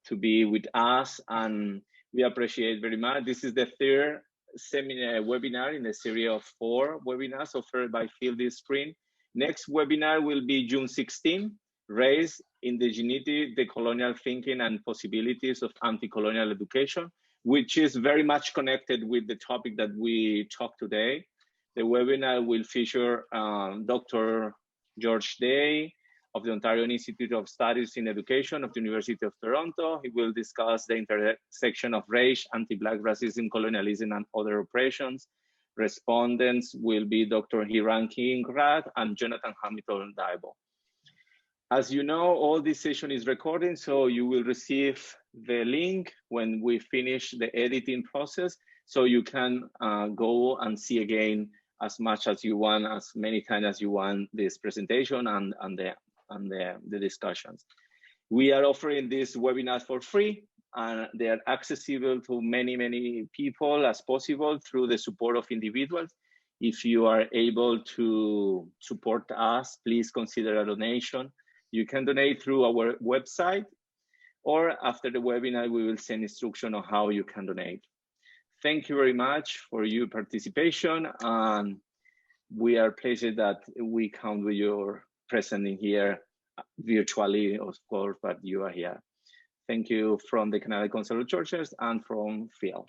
to be with us, and we appreciate very much. This is the 3rd seminar webinar in a series of 4 webinars offered by Feel This Spring. Next webinar will be June 16, Race, Indigeneity, Decolonial Thinking and Possibilities of Anti-Colonial Education, which is very much connected with the topic that we talked today. The webinar will feature Dr. George Day of the Ontario Institute of Studies in Education of the University of Toronto. He will discuss the intersection of race, anti-Black racism, colonialism, and other oppressions. Respondents will be Dr. Hiran Kingrad and Jonathan Hamilton-Daibo. As you know, all this session is recorded, so you will receive the link when we finish the editing process, so you can go and see again as much as you want, as many times as you want, this presentation and the discussions. We are offering these webinars for free, and they are accessible to many people as possible through the support of individuals. If you are able to support us, please consider a donation. You can donate through our website, or after the webinar, we will send instruction on how you can donate. Thank you very much for your participation, and we are pleased that we count with your presence in here virtually, of course, but you are here. Thank you from the Canadian Council of Churches and from Phil.